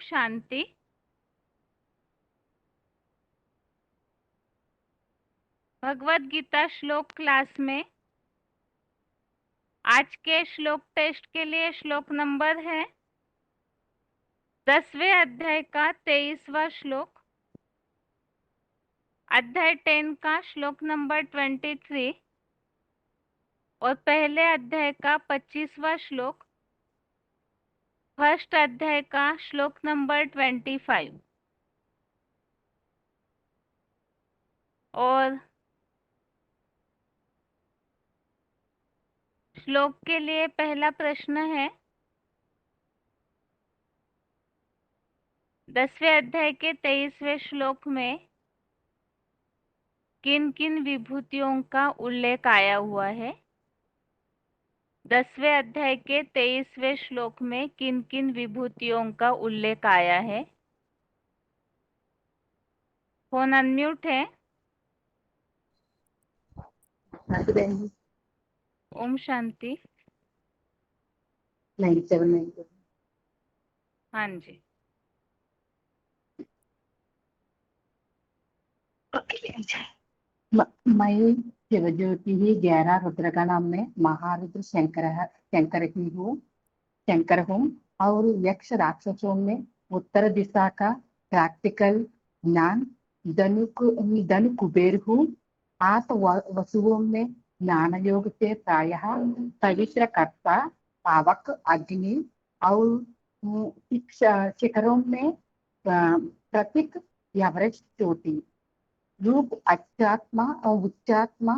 शांति। भगवत गीता श्लोक क्लास में आज के श्लोक टेस्ट के लिए श्लोक नंबर है 10वें अध्याय का 23वां श्लोक, अध्याय 10 का श्लोक नंबर 23 और पहले अध्याय का 25वां श्लोक, फर्स्ट अध्याय का श्लोक नंबर 25। और श्लोक के लिए पहला प्रश्न है 10वें अध्याय के 23वें श्लोक में किन किन विभूतियों का उल्लेख आया हुआ है। 10वें अध्याय के 23वें श्लोक में किन किन विभूतियों का उल्लेख आया है। फोन अनम्यूट है। ओम शांति। 9792। हाँ जी। मैं शिवज्योति ही 11 रुद्रगणों में महारुद्र शंकर ही हूँ, शंकर हूँ। और यक्ष राक्षसों में उत्तर दिशा का प्रैक्टिकल ज्ञान धनु कुबेर हूँ। आठ वसुओं में ज्ञान योग से प्रायः पवित्र कर्ता पावक अग्नि और शिखरों में प्रतीक एवरेस्ट चोटी रूप अध्यात्मा और उच्चात्मा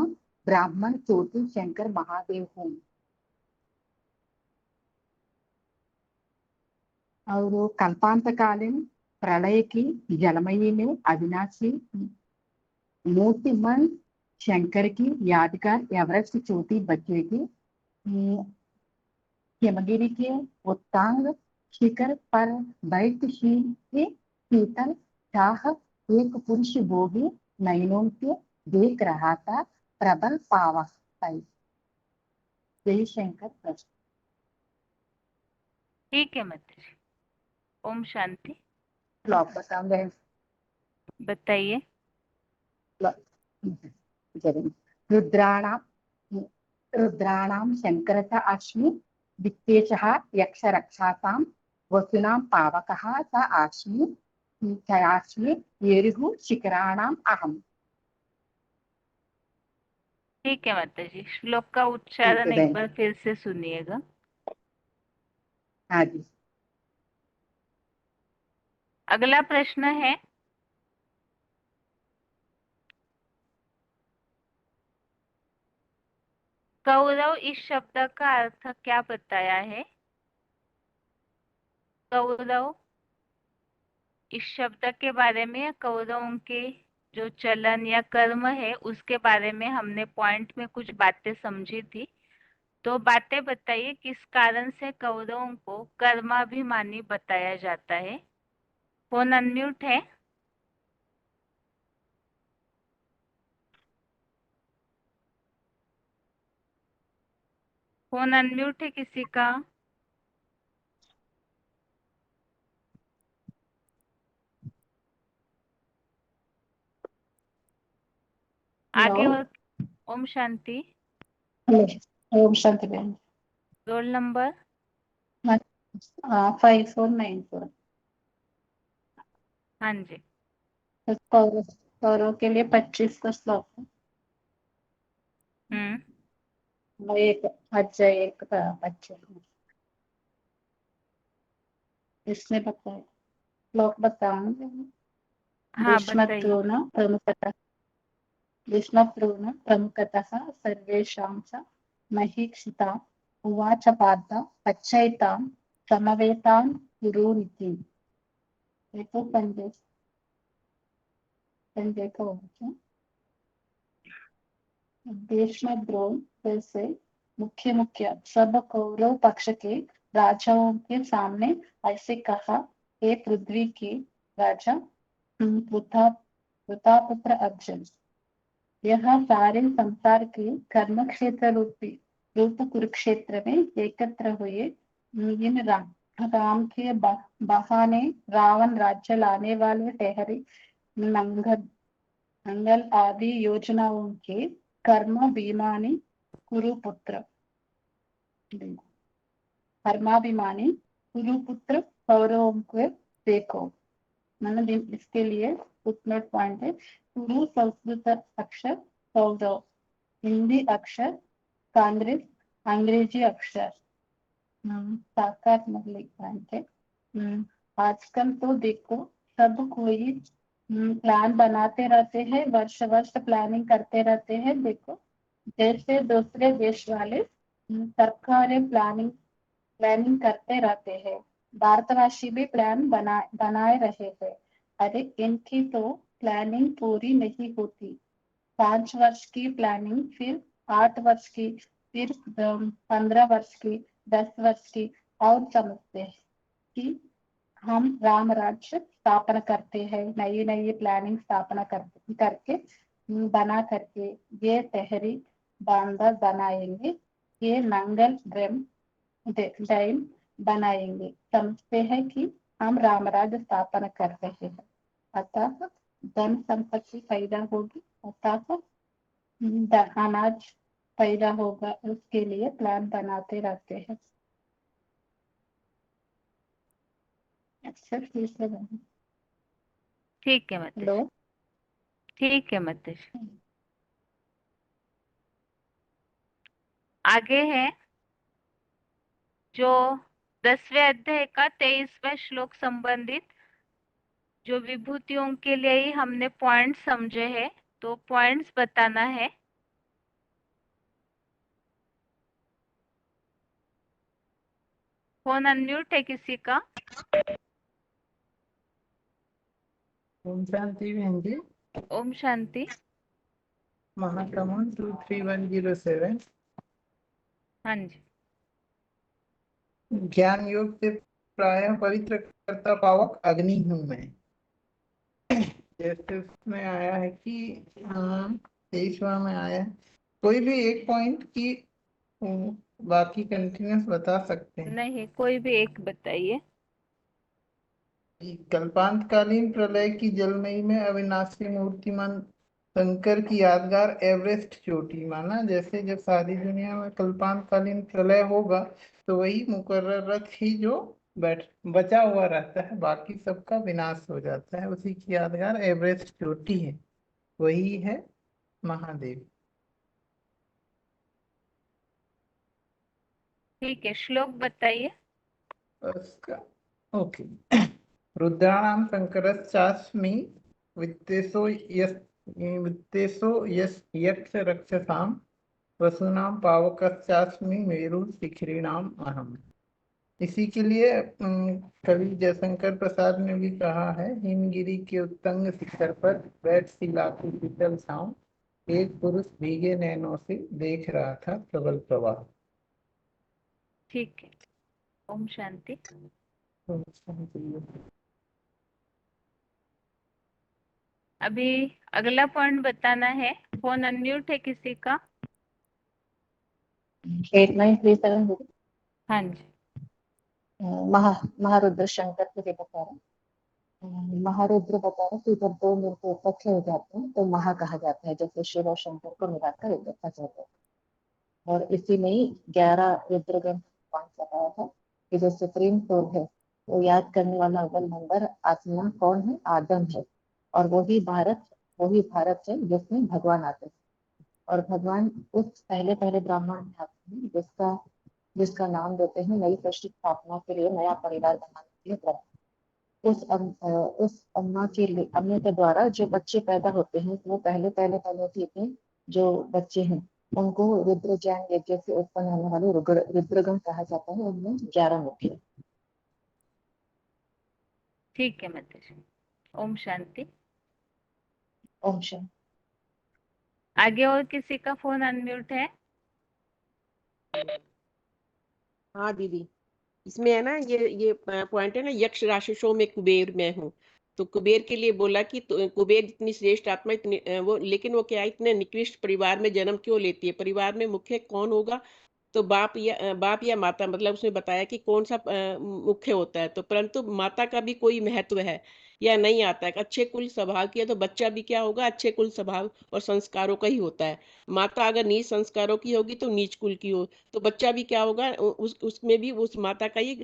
ब्राह्मण चोटी शंकर महादेव हूँ। और कल्पांतकालीन प्रलय की जलमयी में अविनाशी मूर्तिमान शंकर की यादगार एवरेस्ट चोटी बचेगी। हिमगिरी के उत्तांग शिखर पर बैठ शीतल शाह एक पुरुष भोगी नयनों के देख रहा था, प्रबल पावक है। जय शंकर प्रश्न। ठीक है माता जी। ओम शांति। श्लोक बताऊंगे। बताइए। रुद्राणां रुद्राणां शंकरः अस्मि, वित्तेशः यक्ष रक्षासां वसुनां पावकः स अस्मि येरुः शिखराणाम् अहम्। ठीक है माता जी, श्लोक का उच्चारण एक बार फिर से सुनिएगा। हाँ जी। अगला प्रश्न है कौरव इस शब्द का अर्थ क्या बताया है। कौरव इस शब्द के बारे में, कौरवों के जो चलन या कर्म है उसके बारे में हमने पॉइंट में कुछ बातें समझी थी। तो बातें बताइए किस कारण से कौरवों को कर्माभिमानी बताया जाता है। फोन अनम्यूट है। फोन अनम्यूट है किसी का। आगे और ओम शांति। ओम शांति बहन। Roll number 5494। हाँ जी। कौरव के लिए 25 का श्लोक है। एक अध्याय 1 का 25 इसने बताया। श्लोक बताऊंगे। हाँ बताइए। भीष्मद्रोण प्रमुखतः सर्वेषां च महीक्षिताम् उवाच पार्थ पच्यैतां समवेतां कुरुरिति। देखो संजय का वाक्य। भीष्मद्रोण जैसे मुख्य सब कौरव पक्ष के राजाओं के सामने ऐसे कहा, हे पृथ्वी के राजा प्रतापपुत्र अर्जुन, यह सारे संसार के कर्म क्षेत्र रूप कुरुक्षेत्र में एकत्र हुए इन राम के बहाने रावण राज्य लाने वाले ठहरे नंगल नंगल आदि योजनाओं के कर्म बीमानी कुरुपुत्र कर्माभिमानी कुरुपुत्र कौरवों को देखो। मतलब इसके लिए फुटनोट पॉइंट है, कुरु संस्कृत अक्षर, कौरव हिंदी अक्षर, कांग्रेस अंग्रेजी अक्षर। साकार मतलब पॉइंट है। आजकल तो देखो सब कोई प्लान बनाते रहते हैं, वर्ष वर्ष प्लानिंग करते रहते हैं। देखो जैसे दूसरे देश वाले सरकारें प्लानिंग प्लानिंग करते रहते हैं, भारतवासी भी प्लान बनाए रहे हैं। अरे इनकी तो प्लानिंग पूरी नहीं होती। 5 वर्ष की प्लानिंग, फिर 8 वर्ष की, फिर 15 वर्ष की, 10 वर्ष की, और समझते हैं कि हम राम राज्य स्थापना करते हैं, नई नई प्लानिंग स्थापना करके बना करके ये तहरी बांधा बनाएंगे, ये मंगल डैम बनाएंगे, समझते हैं कि हम रामराज्य स्थापना कर रहे हैं। अतः धन संपत्ति पैदा होगी, अतः अनाज पैदा होगा, उसके लिए प्लान बनाते रहते हैं। अच्छा ठीक है बहन। ठीक है हेलो। माताजी। ठीक है माताजी। आगे है जो 10वें अध्याय का 23वां श्लोक संबंधित जो विभूतियों के लिए ही हमने पॉइंट्स समझे हैं, तो पॉइंट्स बताना है। फोन अनम्यूट है किसी का? ओम शांति बहन जी। ओम शांति। महाक्रमण 23107। हाँ जी। ज्ञान योग से प्रायः पवित्र करता पावक अग्नि हूँ मैं। जैसे उसमें आया है कि 23वां में आया है, कोई भी एक पॉइंट की बाकी कंटिन्यूस बता सकते हैं। नहीं, कोई भी एक बताइए। कल्पांतकालीन प्रलय की जलमयी में अविनाशी मूर्तिमान शंकर की यादगार एवरेस्ट चोटी। माना जैसे जब सारी दुनिया में कल्पांतकालीन प्रलय होगा तो वही मुकर्रर रथ ही जो बचा हुआ रहता है, बाकी सबका विनाश हो जाता है, उसी की यादगार एवरेस्ट चोटी है, वही है महादेव। ठीक है, श्लोक बताइए। उसका ओके। रुद्राणाम शंकरश्चास्मि वित्तेषो यक्ष रक्षसाम वसुनाम पावकश्चास्मि मेरु शिखरिणाम अहम। इसी के लिए कवि जयशंकर प्रसाद ने भी कहा है, हिमगिरी के उत्तंग शिखर पर बैठ सी लाखों शीतल छांव, एक पुरुष भीगे नैनों से देख रहा था प्रबल प्रवाह। ठीक है, ओम शांति। अभी अगला पॉइंट बताना है। फोन अनम्यूट है किसी का? 8937। हाँ जी। महारुद्र शंकर के लिए बता रहे हैं। महारुद्र बता रहे कि जब दो मिलकर इकट्ठे हो जाते हैं तो महा कहा जाता है, जैसे शिव और शंकर को मिलाकर इकट्ठा कहते हैं। और इसी में ही 11 रुद्रगण पॉइंट बताया था कि जो सुप्रीम कोर है वो याद करने वाला अव्वल नंबर आत्मा कौन है? आदम है। और वही भारत है जिसमें भगवान आते हैं। और भगवान उस पहले पहले ब्राह्मण में आते हैं जिसका जिसका नाम देते हैं नई सृष्टि स्थापना के लिए, नया परिवार बनाने के लिए ब्रह्म। उस अम्मा के द्वारा जो बच्चे पैदा होते हैं वो पहले थे जो बच्चे हैं उनको रुद्रजैन यज्ञ से उत्पन्न होने वाले रुद्रगण कहा जाता है। उनमें 11 मुख्य। ठीक है माताजी, ओम शांति। ओम शांति। आगे और किसी का फोन अनम्यूट है? हाँ दीदी, इसमें है ना ये पॉइंट है ना, यक्ष राक्षसों में कुबेर मैं हूँ। तो कुबेर के लिए बोला कि तो कुबेर जितनी श्रेष्ठ आत्मा इतनी वो, लेकिन वो क्या इतने निकृष्ट परिवार में जन्म क्यों लेती है? परिवार में मुख्य कौन होगा? तो बाप या माता, मतलब उसने बताया कि कौन सा मुख्य होता है, तो परंतु माता का भी कोई महत्व है या नहीं आता है। अच्छे कुल स्वभाव की है तो बच्चा भी क्या होगा, अच्छे कुल स्वभाव और संस्कारों का ही होता है। माता अगर नीच संस्कारों की होगी तो नीच कुल की हो, तो बच्चा भी क्या होगा, उसमें भी उस माता का ही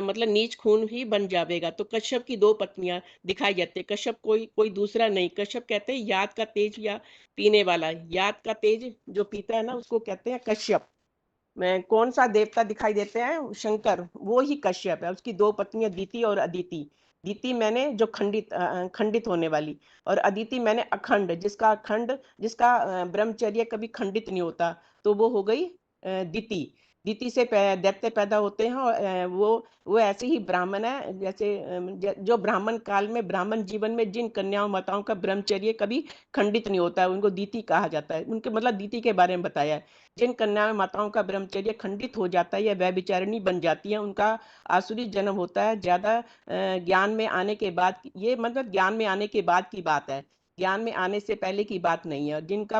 मतलब नीच खून ही बन जाएगा। तो कश्यप की दो पत्नियां दिखाई जाती है। कश्यप कोई कोई दूसरा नहीं, कश्यप कहते हैं याद का तेज या पीने वाला। याद का तेज जो पीता है ना, उसको कहते हैं कश्यप। में कौन सा देवता दिखाई देते हैं, शंकर, वो ही कश्यप है। उसकी दो पत्नियां दीति और अदिति। दीति मैंने जो खंडित होने वाली, और अदिति मैंने अखंड, जिसका ब्रह्मचर्य कभी खंडित नहीं होता, तो वो हो गई दीति। दीति से दैत्य पैदा होते हैं, और वो ऐसे ही ब्राह्मण है, जैसे जो ब्राह्मण काल में, ब्राह्मण जीवन में जिन कन्याओं माताओं का ब्रह्मचर्य कभी खंडित नहीं होता है, उनको दीति कहा जाता है। उनके मतलब दीति के बारे में बताया है। जिन कन्या माताओं का ब्रह्मचर्य खंडित हो जाता है या व्यभिचारिणी बन जाती है, उनका आसुरी जन्म होता है। ज्यादा ज्ञान में आने के बाद, ये मतलब ज्ञान में आने के बाद की बात है, ज्ञान में आने से पहले की बात नहीं है। जिनका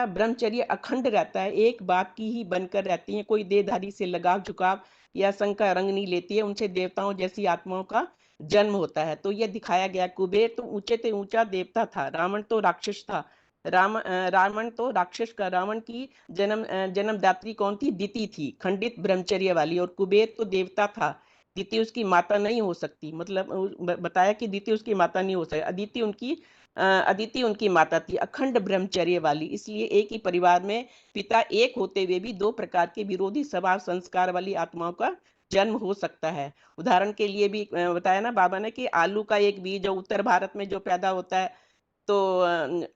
ब्रह्मचर्य अखंड रहता है, एक बाप की ही बनकर रहती है, कोई देहधारी से लगाव झुकाव या संग का रंग नहीं लेती है, उनसे देवताओं जैसी आत्माओं का जन्म होता है। तो यह दिखाया गया। कुबेर तो ऊंचे से ऊंचा देवता था, रावण तो राक्षस था। रावण तो राक्षस का, रावण की जन्मदात्री कौन थी, दिति थी, खंडित ब्रह्मचर्य वाली। और कुबेर तो देवता था, दिति उसकी माता नहीं हो सकती। मतलब बताया कि दिति उसकी माता नहीं हो सकती। अदिति उनकी माता थी, अखंड ब्रह्मचर्य वाली। इसलिए एक ही परिवार में पिता एक होते हुए भी दो प्रकार के विरोधी स्वभाव संस्कार वाली आत्माओं का जन्म हो सकता है। उदाहरण के लिए भी बताया ना बाबा ने कि आलू का एक बीज जो उत्तर भारत में जो पैदा होता है, तो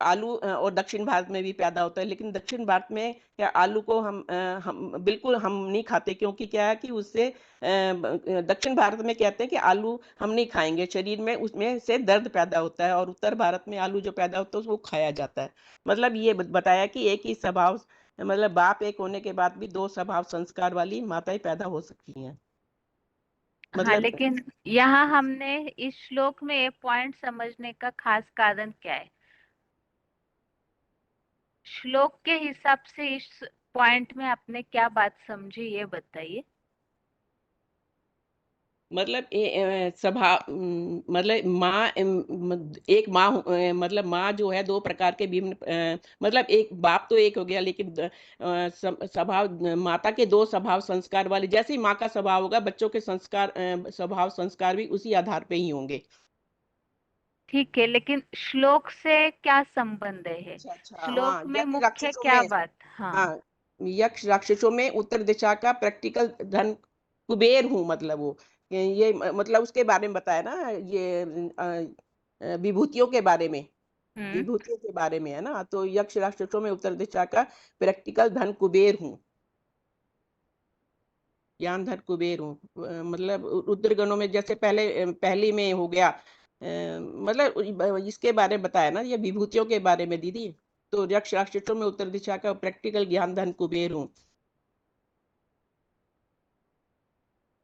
आलू और दक्षिण भारत में भी पैदा होता है। लेकिन दक्षिण भारत में क्या, आलू को हम बिल्कुल हम नहीं खाते, क्योंकि क्या है कि उससे दक्षिण भारत में कहते हैं कि आलू हम नहीं खाएंगे, शरीर में उसमें से दर्द पैदा होता है। और उत्तर भारत में आलू जो पैदा होता है वो खाया जाता है। मतलब ये बताया कि एक ही स्वभाव, मतलब बाप एक होने के बाद भी दो स्वभाव संस्कार वाली माताएं पैदा हो सकती हैं। हाँ, मतलब लेकिन यहाँ हमने इस श्लोक में ये पॉइंट समझने का खास कारण क्या है? श्लोक के हिसाब से इस पॉइंट में आपने क्या बात समझी, ये बताइए। मतलब सभा मतलब माँ एक माँ मतलब माँ जो है दो प्रकार के विभिन्न मतलब एक बाप तो एक हो गया, लेकिन स्वभाव, माता के दो स्वभाव संस्कार वाले। जैसे ही माँ का स्वभाव होगा, बच्चों के संस्कार स्वभाव संस्कार भी उसी आधार पे ही होंगे। ठीक है, लेकिन श्लोक से क्या संबंध है? अच्छा अच्छा, श्लोक हाँ, में यक्ष मुख्य राक्षसों क्या में, बात? हाँ, हाँ, यक्ष राक्षसों में उत्तर दिशा का प्रैक्टिकल धन कुबेर हूँ। मतलब वो मतलब उसके बारे में बताया ना, ये विभूतियों के बारे में, हम्म, विभूतियों के बारे में है ना। तो यक्ष राक्षसों में उत्तर दिशा का प्रैक्टिकल धन कुबेर हूँ, ज्ञान धन कुबेर हूँ। मतलब रुद्र गणों में जैसे पहली में हो गया, मतलब इसके बारे में बताया ना, ये विभूतियों के बारे में दीदी। तो यक्ष राक्षसों में उत्तर दिशा का प्रैक्टिकल ज्ञान धन कुबेर हूँ।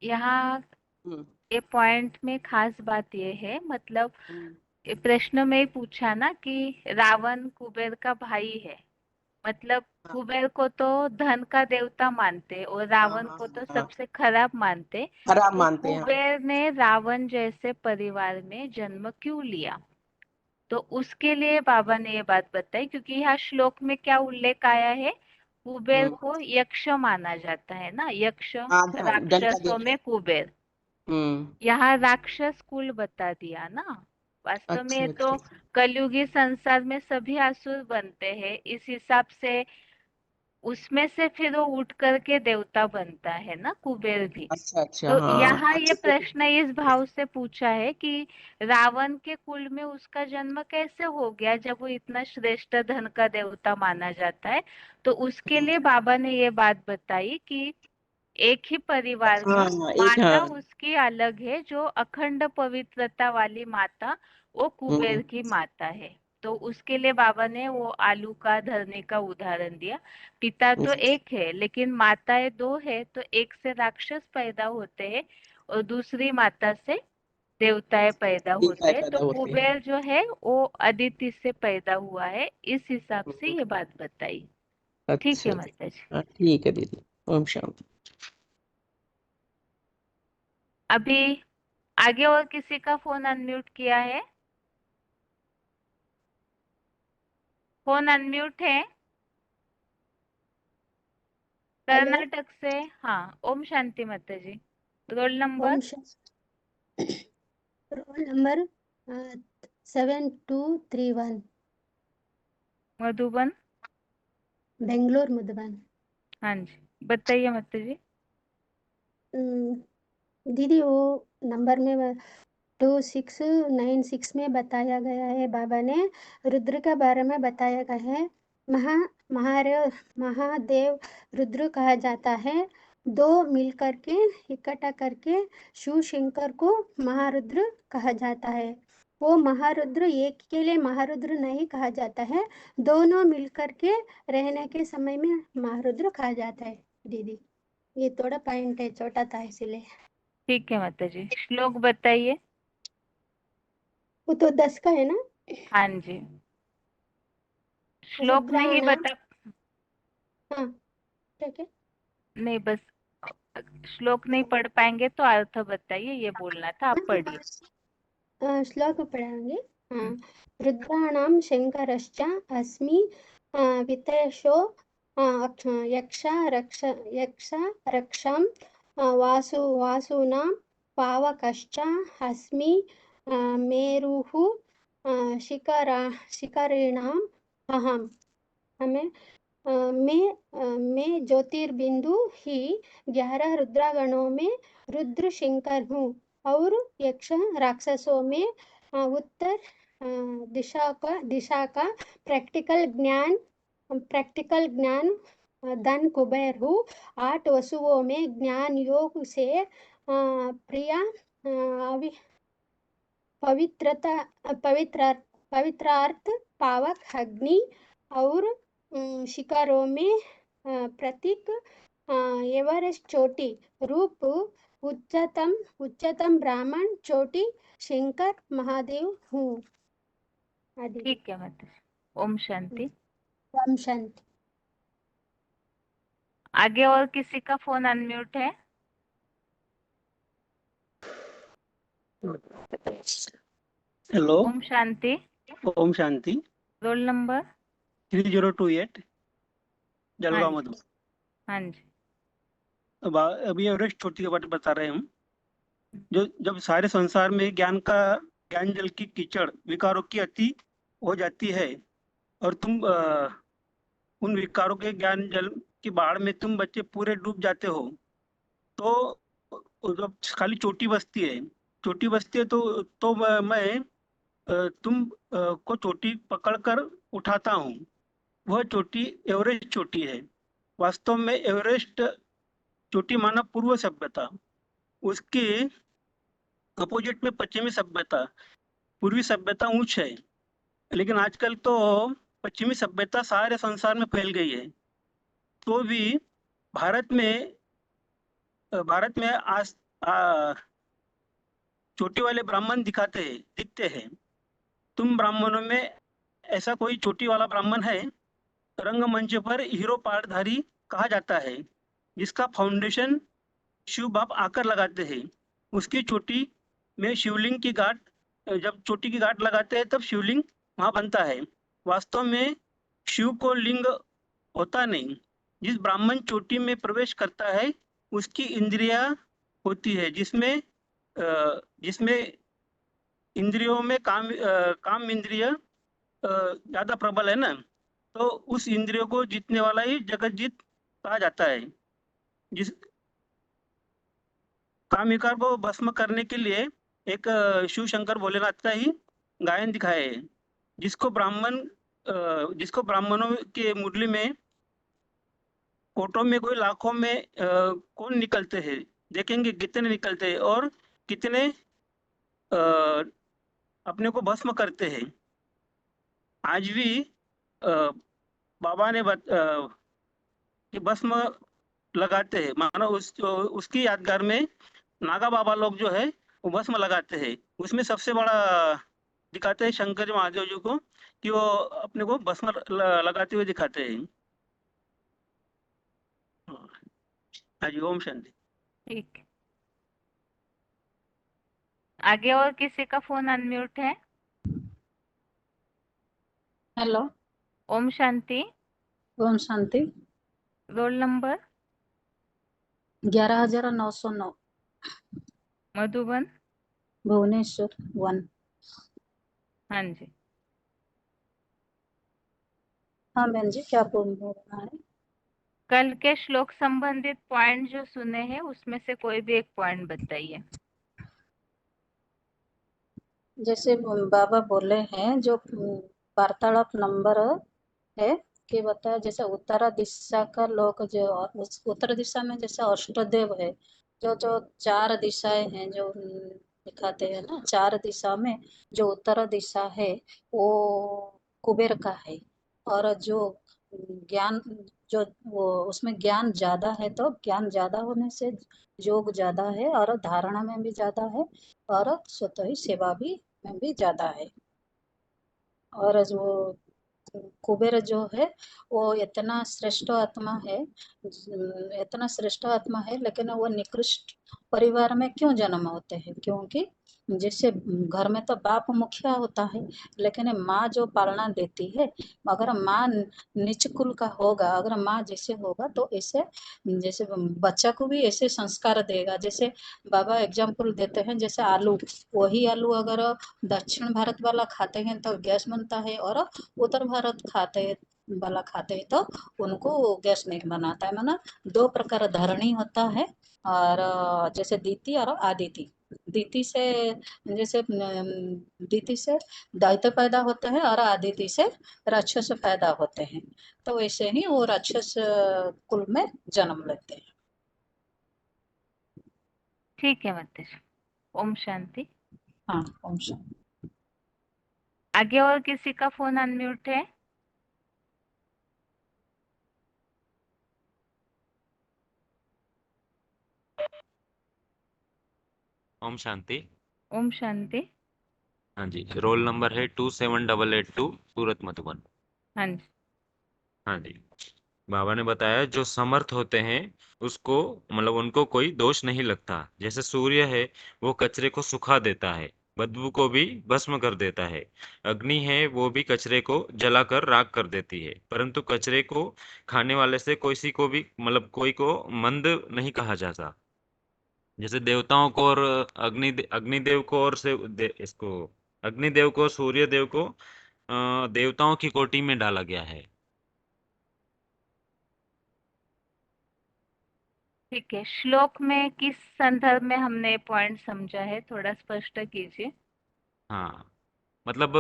यहाँ हम्म, ये पॉइंट में खास बात ये है, मतलब हम्म, ये प्रश्न में ही पूछा ना कि रावण कुबेर का भाई है। मतलब हाँ कुबेर को तो धन का देवता मानते और हाँ रावण हाँ को तो हाँ, सबसे खराब मानते। खराब तो मानते हैं, हाँ। कुबेर ने रावण जैसे परिवार में जन्म क्यों लिया? तो उसके लिए बाबा ने ये बात बताई, क्योंकि यहाँ श्लोक में क्या उल्लेख आया है, कुबेर हम्म, को यक्ष माना जाता है ना, यक्ष हाँ, धन का राक्षसों देवता। में कुबेर। हम्म, यहाँ राक्षस कुल बता दिया ना। वास्तव अच्छा में तो अच्छा कलयुगी संसार में सभी असुर बनते हैं, इस हिसाब से उसमें से फिर वो उठ करके देवता बनता है ना, कुबेर भी। अच्छा अच्छा, तो हाँ, यहाँ ये अच्छा तो प्रश्न इस भाव से पूछा है कि रावण के कुल में उसका जन्म कैसे हो गया जब वो इतना श्रेष्ठ धन का देवता माना जाता है। तो उसके लिए बाबा ने ये बात बताई कि एक ही परिवार में हाँ, एक, माता हाँ, उसकी अलग है, जो अखंड पवित्रता वाली माता वो कुबेर हम्म, की माता है। तो उसके लिए बाबा ने वो आलू का धरने का उदाहरण दिया। पिता तो एक है लेकिन माताएं दो है, तो एक से राक्षस पैदा होते हैं और दूसरी माता से देवताएं पैदा देवता होते हैं। तो पैदा होते हैं। कुबेर जो है वो अदिति से पैदा हुआ है, इस हिसाब से हम्म, ये बात बताई। ठीक है अच्छा माता जी। हाँ ठीक है दीदी। ओम शांति। अभी आगे और किसी का फोन अनम्यूट किया है? फोन अनम्यूट है? हेलो। कर्नाटक से। हाँ, ओम शांति माता जी। Roll number? ओम रोल नंबर 7231, मधुबन। बेंगलोर मधुबन। हाँ जी, बताइए माता जी। दीदी वो नंबर में 2696 में बताया गया है, बाबा ने रुद्र के बारे में बताया गया है। महादेव रुद्र कहा जाता है। दो मिलकर के इकट्ठा करके शिव शंकर को महारुद्र कहा जाता है। वो महारुद्र एक के लिए महारुद्र नहीं कहा जाता है, दोनों मिलकर के रहने के समय में महारुद्र कहा जाता है। दीदी ये थोड़ा पॉइंट है, छोटा था इसलिए। ठीक है माता जी, श्लोक बताइए। वो तो 10 का है ना। हाँ जी, श्लोक नहीं रुद्राणाम। बता। हाँ ठीक है। नहीं, बस श्लोक नहीं पढ़ पाएंगे तो अर्थ बताइए, ये बोलना था, आप पढ़िए। श्लोक पढ़ाएंगे। हाँ। हम्म, रुद्राणां शंकरश्च अस्मि वित्तेषो यक्ष रक्षं वासूनां पावकश्च अस्मि मेरुः शिखरिणाम् अहम्। हमें मैं ज्योतिर्बिंदु ही 11 रुद्रागणों में रुद्र शंकर हूँ और यक्ष राक्षसों में उत्तर दिशा का प्रैक्टिकल ज्ञान धन कुबेर हूँ। 8 वसुओं में ज्ञान योग से प्रिया पवित्रता पवित्र पवित्रार्थ पावक अग्नि और शिकारों में प्रतीक एवरेस्ट चोटी रूप उच्चतम ब्राह्मण चोटी शंकर महादेव हूँ। आदि। ठीक है माता जी, ओम शांति। ओम शांति। आगे और किसी का फोन अनम्यूट है? हेलो। ओम शांति। ओम शांति। Roll number? 3028 हाँ जलगांव जी। मधुबन। हाँ जी। अभी एवरेस्ट चोटी के बारे में बता रहे हैं हम। जो जब सारे संसार में ज्ञान जल की कीचड़ विकारों की अति हो जाती है और तुम उन विकारों के ज्ञान जल की बाढ़ में तुम बच्चे पूरे डूब जाते हो, तो जब खाली चोटी बसती है तो मैं तुम को चोटी पकड़कर उठाता हूँ। वह चोटी एवरेस्ट चोटी है। वास्तव में एवरेस्ट चोटी माना पूर्व सभ्यता, उसके अपोजिट में पश्चिमी सभ्यता। पूर्वी सभ्यता ऊंच है, लेकिन आजकल तो पश्चिमी सभ्यता सारे संसार में फैल गई है। तो भी भारत में भारत में आज चोटी वाले ब्राह्मण दिखते हैं। तुम ब्राह्मणों में ऐसा कोई चोटी वाला ब्राह्मण है? रंगमंच पर हीरो पाठधारी कहा जाता है, जिसका फाउंडेशन शिव बाप आकर लगाते हैं। उसकी चोटी में शिवलिंग की गांठ, जब चोटी की गांठ लगाते हैं तब शिवलिंग वहां बनता है। वास्तव में शिव को लिंग होता नहीं। जिस ब्राह्मण चोटी में प्रवेश करता है उसकी इंद्रिया होती है, जिसमें इंद्रियों में काम इंद्रिय ज्यादा प्रबल है ना, तो उस इंद्रियों को जीतने वाला ही जगत जीत कहा जाता है। जिस काम विकार को भस्म करने के लिए एक शिव शंकर भोलेनाथ का ही गायन दिखाया है, जिसको ब्राह्मणों के मुरली में कोटों में कोई लाखों में कौन निकलते हैं, देखेंगे कितने निकलते हैं और कितने अ, अपने को भस्म करते हैं। आज भी अ, बाबा ने कि भस्म लगाते हैं, मानो उसकी यादगार में नागा बाबा लोग जो है वो भस्म लगाते हैं। उसमें सबसे बड़ा दिखाते हैं शंकर जी महादेव जी को, कि वो अपने को भस्म लगाते हुए दिखाते हैं। हाँ जी, ओम शांति। ठीक। आगे और किसी का फोन अनम्यूट है? हेलो, ओम शांति। ओम शांति। Roll number? 11,909, मधुबन। भुवनेश्वर 1। हाँ जी। हाँ बहन जी, क्या बोलना है? कल के श्लोक संबंधित पॉइंट जो सुने हैं उसमें से कोई भी एक पॉइंट बताइए। जैसे बाबा बोले हैं, जो वार्तालाप नंबर है कि बताया, जैसे उत्तर दिशा का लोग जो उस उत्तर दिशा में जैसे अष्टदेव है, जो जो 4 दिशाएं हैं जो दिखाते हैं ना, 4 दिशा में जो उत्तर दिशा है वो कुबेर का है। और जो ज्ञान, जो वो उसमें ज्ञान ज्यादा है, तो ज्ञान ज्यादा होने से योग ज्यादा है, और धारणा में भी ज्यादा है, और स्वतः ही सेवा भी में भी ज्यादा है। और जो कुबेर जो है वो इतना श्रेष्ठ आत्मा है, इतना श्रेष्ठ आत्मा है, लेकिन वो निकृष्ट परिवार में क्यों जन्म होते हैं? क्योंकि जैसे घर में तो बाप मुखिया होता है, लेकिन माँ जो पालना देती है, अगर माँ नीच कुल का होगा, अगर माँ जैसे होगा तो ऐसे जैसे बच्चा को भी ऐसे संस्कार देगा। जैसे बाबा एग्जाम्पल देते हैं, जैसे आलू, वही आलू अगर दक्षिण भारत वाला खाते हैं तो गैस बनता है, और उत्तर भारत वाला खाते हैं तो उनको गैस नहीं बनाता है। माना 2 प्रकार धरणी होता है, और जैसे दीति और आदिति। दीति से जैसे दीति से दैत्य पैदा होते हैं, और आदिति से राक्षस पैदा होते हैं, तो वैसे ही वो राक्षस कुल में जन्म लेते हैं। ठीक है माताजी। ओम शांति। हाँ, ओम शांति। आगे और किसी का फोन अनम्यूट है? ओम शांति। ओम शांति। हाँ जी, रोल नंबर है 27882, सूरत मधुबन। हाँ जी। हाँ जी, बाबा ने बताया जो समर्थ होते हैं उसको मतलब उनको कोई दोष नहीं लगता। जैसे सूर्य है वो कचरे को सुखा देता है, बदबू को भी भस्म कर देता है। अग्नि है वो भी कचरे को जलाकर राख कर देती है, परंतु कचरे को खाने वाले से किसी को भी मतलब कोई को मंद नहीं कहा जाता। जैसे देवताओं को और अग्निदेव को और इसको अग्निदेव को सूर्य देव को देवताओं की कोटि में डाला गया है। ठीक है, श्लोक में किस संदर्भ में हमने पॉइंट समझा है, थोड़ा स्पष्ट कीजिए। हाँ, मतलब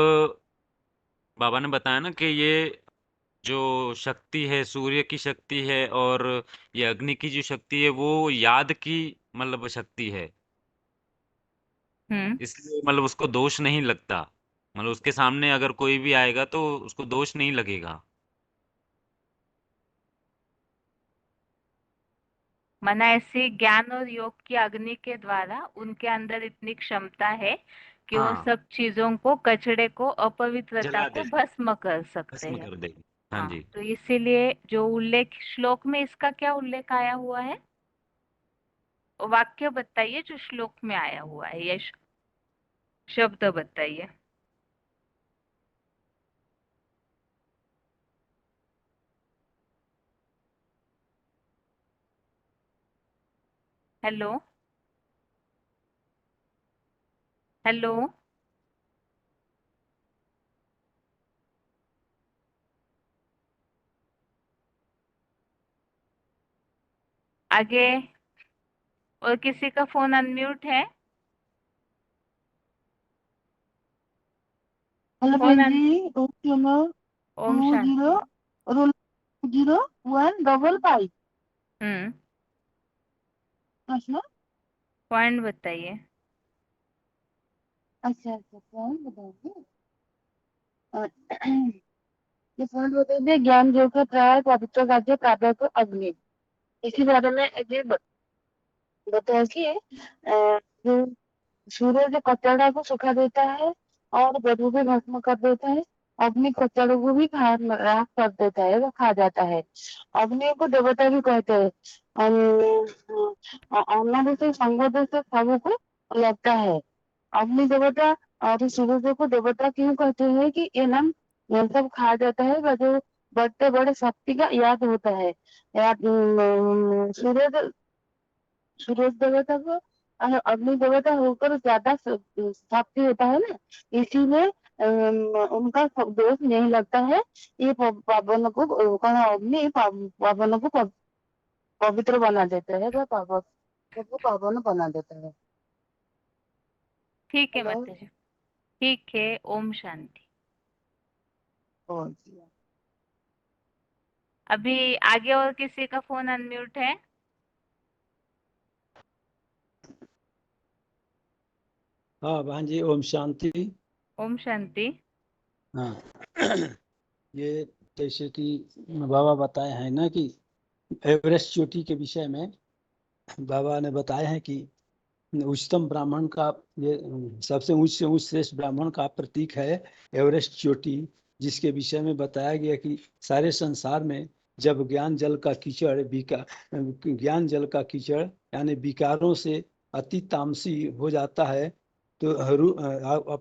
बाबा ने बताया ना कि ये जो शक्ति है सूर्य की शक्ति है, और ये अग्नि की जो शक्ति है वो याद की मतलब शक्ति है। हम्म। इसलिए मतलब उसको दोष नहीं लगता, मतलब उसके सामने अगर कोई भी आएगा तो उसको दोष नहीं लगेगा। माना ऐसे ज्ञान और योग की अग्नि के द्वारा उनके अंदर इतनी क्षमता है कि वो हाँ, सब चीजों को, कचड़े को, अपवित्रता जला को देगा, भस्म कर सकते भस्म हैं। कर देगा। हाँ हाँ, जी। तो इसीलिए जो उल्लेख श्लोक में, इसका क्या उल्लेख आया हुआ है? वाक्य बताइए जो श्लोक में आया हुआ है, ये शब्द बताइए। हेलो। हेलो। आगे और किसी का फोन अनम्यूट है? हेलो फोन बहन जी, ओके नंबर ओम 20 शांति। रोल 0155। हम्म। अच्छा पॉइंट बताइए। अच्छा अच्छा, कौन बताइए? अ, ये पॉइंट बताइए, ज्ञान जो का प्राय पवित्र राज्य प्राप्त को अग्नि। इसी बारे में ये बताया कि जो सूर्य जो कचरा को सुखा देता है और बदबू भी भस्म कर देता है। अग्नि कचड़ों को भी राख कर देता है, वो खा जाता है। अग्नि को देवता भी कहते हैं। अन्य से संग से सबको लगता है। अग्नि देवता और सूर्य को देवता क्यों कहते हैं कि ये नाम ये सब खा जाता है, जो बड़े बड़े शक्ति का याद होता है। याद सूर्य सूरज देवता को अग्नि देवता होकर ज्यादा शक्ति होता है ना, इसीलिए उनका दोष नहीं लगता है। ये पावन को अग्नि पावन को पवित्र बना देता है, वह पावन को पावन बना देता है। ठीक है हेलो। माता जी, ठीक है। ओम शांति। अभी आगे और किसी का फोन अनम्यूट है? हाँ बहन जी, ओम शांति। ओम शांति। हाँ ये जैसे कि बाबा बताए हैं ना कि एवरेस्ट चोटी के विषय में बाबा ने बताया है कि उच्चतम ब्राह्मण का ये सबसे उच्च से उच्च श्रेष्ठ ब्राह्मण का प्रतीक है एवरेस्ट चोटी, जिसके विषय में बताया गया कि सारे संसार में जब ज्ञान जल का कीचड़ यानी विकारों से अति तामसी हो जाता है, तो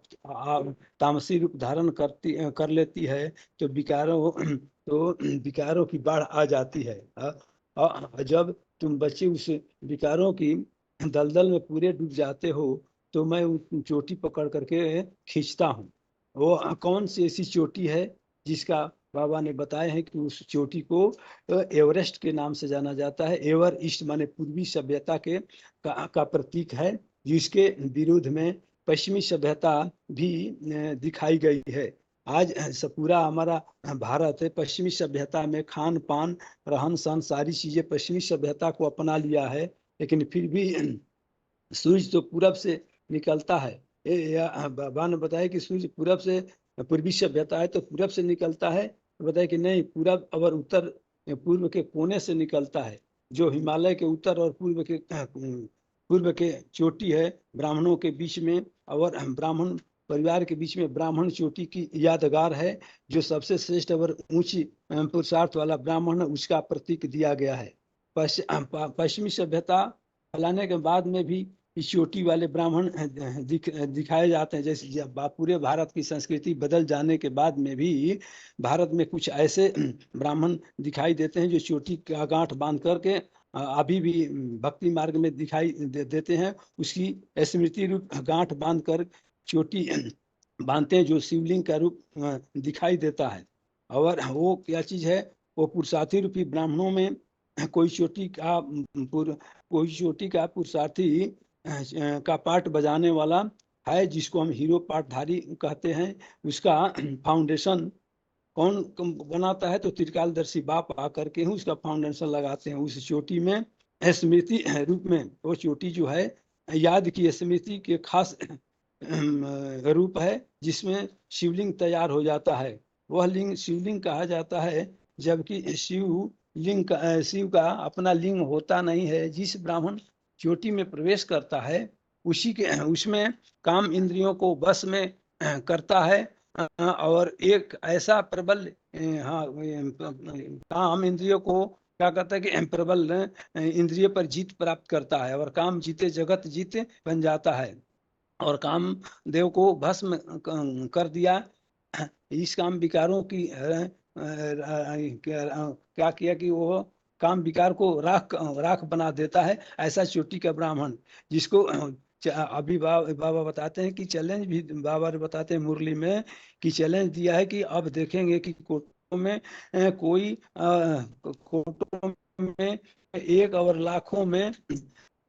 तामसी रूप धारण कर लेती है, तो विकारों की बाढ़ आ जाती है। जब तुम बच्चे उस विकारों की दलदल में पूरे डूब जाते हो, तो मैं उन चोटी पकड़ करके खींचता हूँ। वो कौन सी ऐसी चोटी है जिसका बाबा ने बताया है कि उस चोटी को एवरेस्ट के नाम से जाना जाता है। एवर ईस्ट माने पूर्वी सभ्यता का प्रतीक है, जिसके विरोध में पश्चिमी सभ्यता भी दिखाई गई है। आज पूरा हमारा भारत पश्चिमी सभ्यता में खान पान रहन सहन सारी चीजें पश्चिमी सभ्यता को अपना लिया है, लेकिन फिर भी सूर्य तो पूरब से निकलता है। बाबा ने बताया कि सूर्य पूरब से पूर्वी सभ्यता है तो पूरब से निकलता है, तो बताया कि नहीं, पूरब और उत्तर पूर्व के कोने से निकलता है। जो हिमालय के उत्तर और पूर्व के चोटी है ब्राह्मणों के बीच में, और ब्राह्मण परिवार के बीच में ब्राह्मण चोटी की यादगार है। जो सबसे श्रेष्ठ और ऊंची पुरुषार्थ वाला ब्राह्मण है, उसका प्रतीक दिया गया है। पश्चिमी सभ्यता फैलाने के बाद में भी इस चोटी वाले ब्राह्मण दिखाए जाते हैं। जैसे जब पूरे भारत की संस्कृति बदल जाने के बाद में भी भारत में कुछ ऐसे ब्राह्मण दिखाई देते हैं जो चोटी का गांठ बांध करके अभी भी भक्ति मार्ग में दिखाई देते हैं। उसकी स्मृति रूप गांठ बांध कर चोटी बांधते हैं, जो शिवलिंग का रूप दिखाई देता है। और वो क्या चीज है, वो पुरुषार्थी रूपी ब्राह्मणों में कोई चोटी का पुरुषार्थी का पाठ बजाने वाला है, जिसको हम हीरो पाठधारी कहते हैं। उसका फाउंडेशन कौन बनाता है, तो त्रिकालदर्शी बाप आकर के उसका फाउंडेशन लगाते हैं। उस चोटी में स्मृति रूप में वो चोटी जो है याद की स्मृति के खास रूप है, जिसमें शिवलिंग तैयार हो जाता है। वह लिंग शिवलिंग कहा जाता है, जबकि शिव का अपना लिंग होता नहीं है। जिस ब्राह्मण चोटी में प्रवेश करता है उसमें काम इंद्रियों को बस में करता है, और एक ऐसा प्रबल काम इंद्रियों को क्या करता है कि प्रबल इंद्रिय पर जीत प्राप्त करता है, और काम जीते जगत जीते बन जाता है। और काम देव को भस्म कर दिया। इस काम विकारों की क्या किया कि वो काम विकार को राख बना देता है। ऐसा चोटी का ब्राह्मण, जिसको अभी बाबा बताते हैं कि चैलेंज भी बाबा ने बताते हैं मुरली में कि चैलेंज दिया है कि अब देखेंगे कि कोटों में एक और लाखों में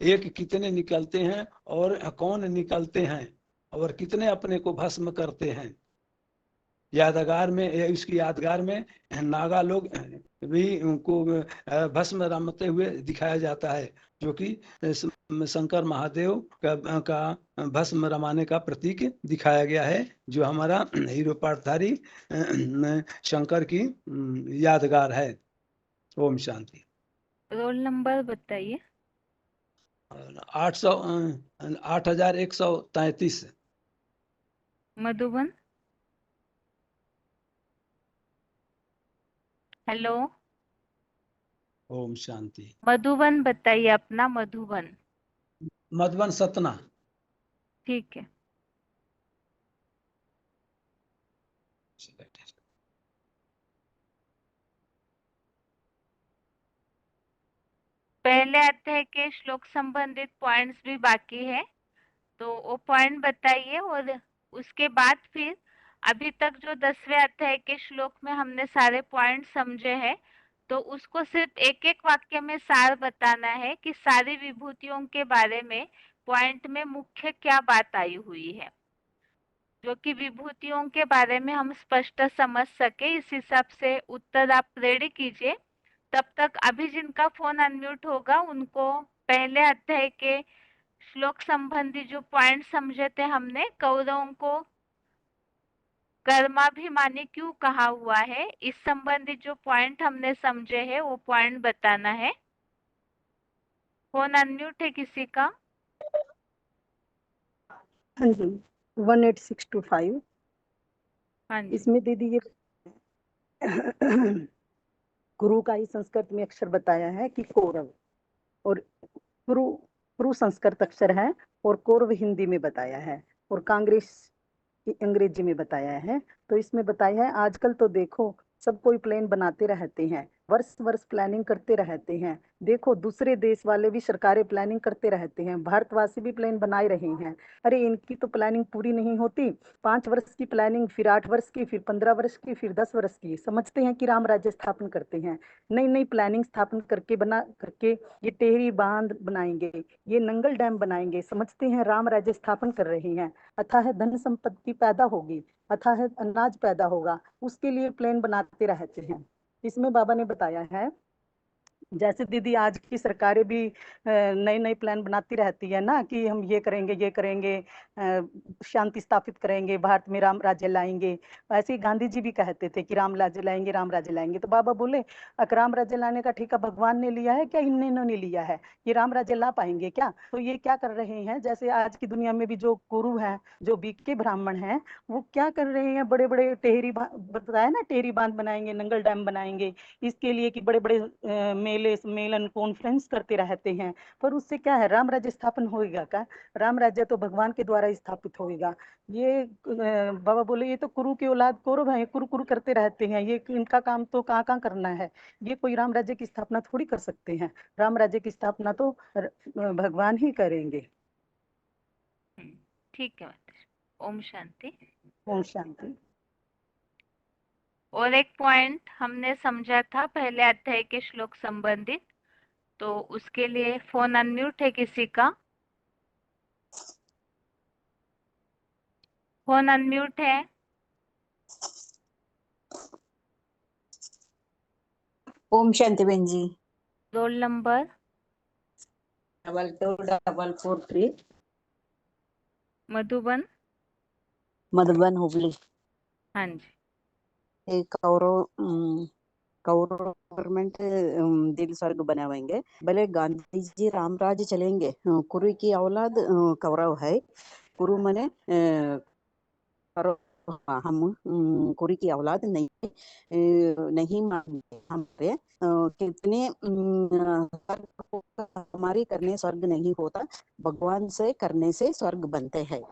एक कितने निकलते हैं और कौन निकलते हैं, और कितने अपने को भस्म करते हैं। यादगार में उसकी यादगार में नागा लोग भी उनको भस्म रमते हुए दिखाया जाता है, जो कि शंकर महादेव का भस्म रमाने का प्रतीक दिखाया गया है, जो हमारा हीरो पाठधारी शंकर की यादगार है। ओम शांति। रोल नंबर बताइए। 8133। मधुबन। हेलो, ओम शांति। मधुबन बताइए अपना, मधुबन। मधुबन सतना। ठीक है। पहले अध्याय के श्लोक संबंधित पॉइंट्स भी बाकी है, तो वो पॉइंट बताइए। और उसके बाद फिर अभी तक जो 10वें अध्याय के श्लोक में हमने सारे पॉइंट समझे हैं, तो उसको सिर्फ एक एक वाक्य में सार बताना है कि सारी विभूतियों के बारे में पॉइंट में मुख्य क्या बात आई हुई है, जो कि विभूतियों के बारे में हम स्पष्ट समझ सके। इस हिसाब से उत्तर आप रेडी कीजिए। तब तक अभी जिनका फोन अनम्यूट होगा उनको पहले अध्याय के श्लोक संबंधी जो पॉइंट समझे थे हमने, कौरवों को कर्माभिमानी क्यों कहा हुआ है, इस संबंधी जो पॉइंट हमने समझे हैं वो पॉइंट बताना है। फोन अनम्यूट है किसी का? हाँ जी, 18625। हाँ जी। इसमें दीदी ये गुरु का ही संस्कृत में अक्षर बताया है कि कौरव, और गुरु गुरु संस्कृत अक्षर है और कौरव हिंदी में बताया है, और कांग्रेस अंग्रेजी में बताया है। तो इसमें बताया है आजकल तो देखो सब कोई प्लान बनाते रहते हैं, वर्ष वर्ष प्लानिंग करते रहते हैं। देखो दूसरे देश वाले भी सरकारें प्लानिंग करते रहते हैं, भारतवासी भी प्लान बनाए रहे हैं। अरे इनकी तो प्लानिंग पूरी नहीं होती। 5 वर्ष की प्लानिंग, फिर 8 वर्ष की, फिर 15 वर्ष की, फिर 10 वर्ष की। समझते हैं कि राम राज्य स्थापन करते हैं, नई नई प्लानिंग स्थापन करके बना करके ये टेहरी बांध बनाएंगे, ये नंगल डैम बनाएंगे। समझते हैं राम राज्य स्थापन कर रहे हैं। अथाह धन संपत्ति पैदा होगी, अथाह अनाज पैदा होगा, उसके लिए प्लान बनाते रहते हैं। इसमें बाबा ने बताया है जैसे दीदी आज की सरकारें भी नए नए प्लान बनाती रहती है ना, कि हम ये करेंगे ये करेंगे, शांति स्थापित करेंगे, भारत में राम राज्य लाएंगे। ऐसे ही गांधी जी भी कहते थे कि राम राज्य लाएंगे, राम राज्य लाएंगे। तो बाबा बोले राम राज्य लाने का ठेका भगवान ने लिया है क्या, इन्होंने लिया है? ये राम राज्य ला पाएंगे क्या? तो ये क्या कर रहे हैं, जैसे आज की दुनिया में भी जो गुरु हैं, जो बीके ब्राह्मण हैं, वो क्या कर रहे हैं, बड़े बड़े बताया ना, टेहरी बांध बनाएंगे, नंगल डैम बनाएंगे, इसके लिए कि बड़े बड़े मेले सम्मेलन कॉन्फ्रेंस करते रहते हैं। पर उससे क्या है, राम राज्य स्थापन होएगा क्या? राम राज्य तो भगवान के द्वारा स्थापित होएगा। ये बाबा बोले ये तो कुरु की औलाद कौरव है, कुरु कुरु करते रहते हैं, ये इनका काम तो कहाँ कहाँ करना है। ये कोई राम राज्य की स्थापना थोड़ी कर सकते हैं, राम राज्य की स्थापना तो भगवान ही करेंगे। ठीक है माताजी। ओम शांति। ओम शांति। और एक पॉइंट हमने समझा था पहले अध्याय के श्लोक संबंधित, तो उसके लिए फोन अनम्यूट है किसी का? फोन अनम्यूट है? ओम शांति बहन जी। Roll number? 224443। मधुबन? मधुबन हुबली। हाँ जी। एक कौरव गवर्नमेंट दिल स्वर्ग बनावेंगे, भले गांधी जी राम राज्य चलेंगे। कुरु की औलाद कौरव है। कुरु मने हम कुरु की औलाद नहीं मानते। हम पे कितने हमारी करने स्वर्ग नहीं होता, भगवान से करने से स्वर्ग बनते हैं।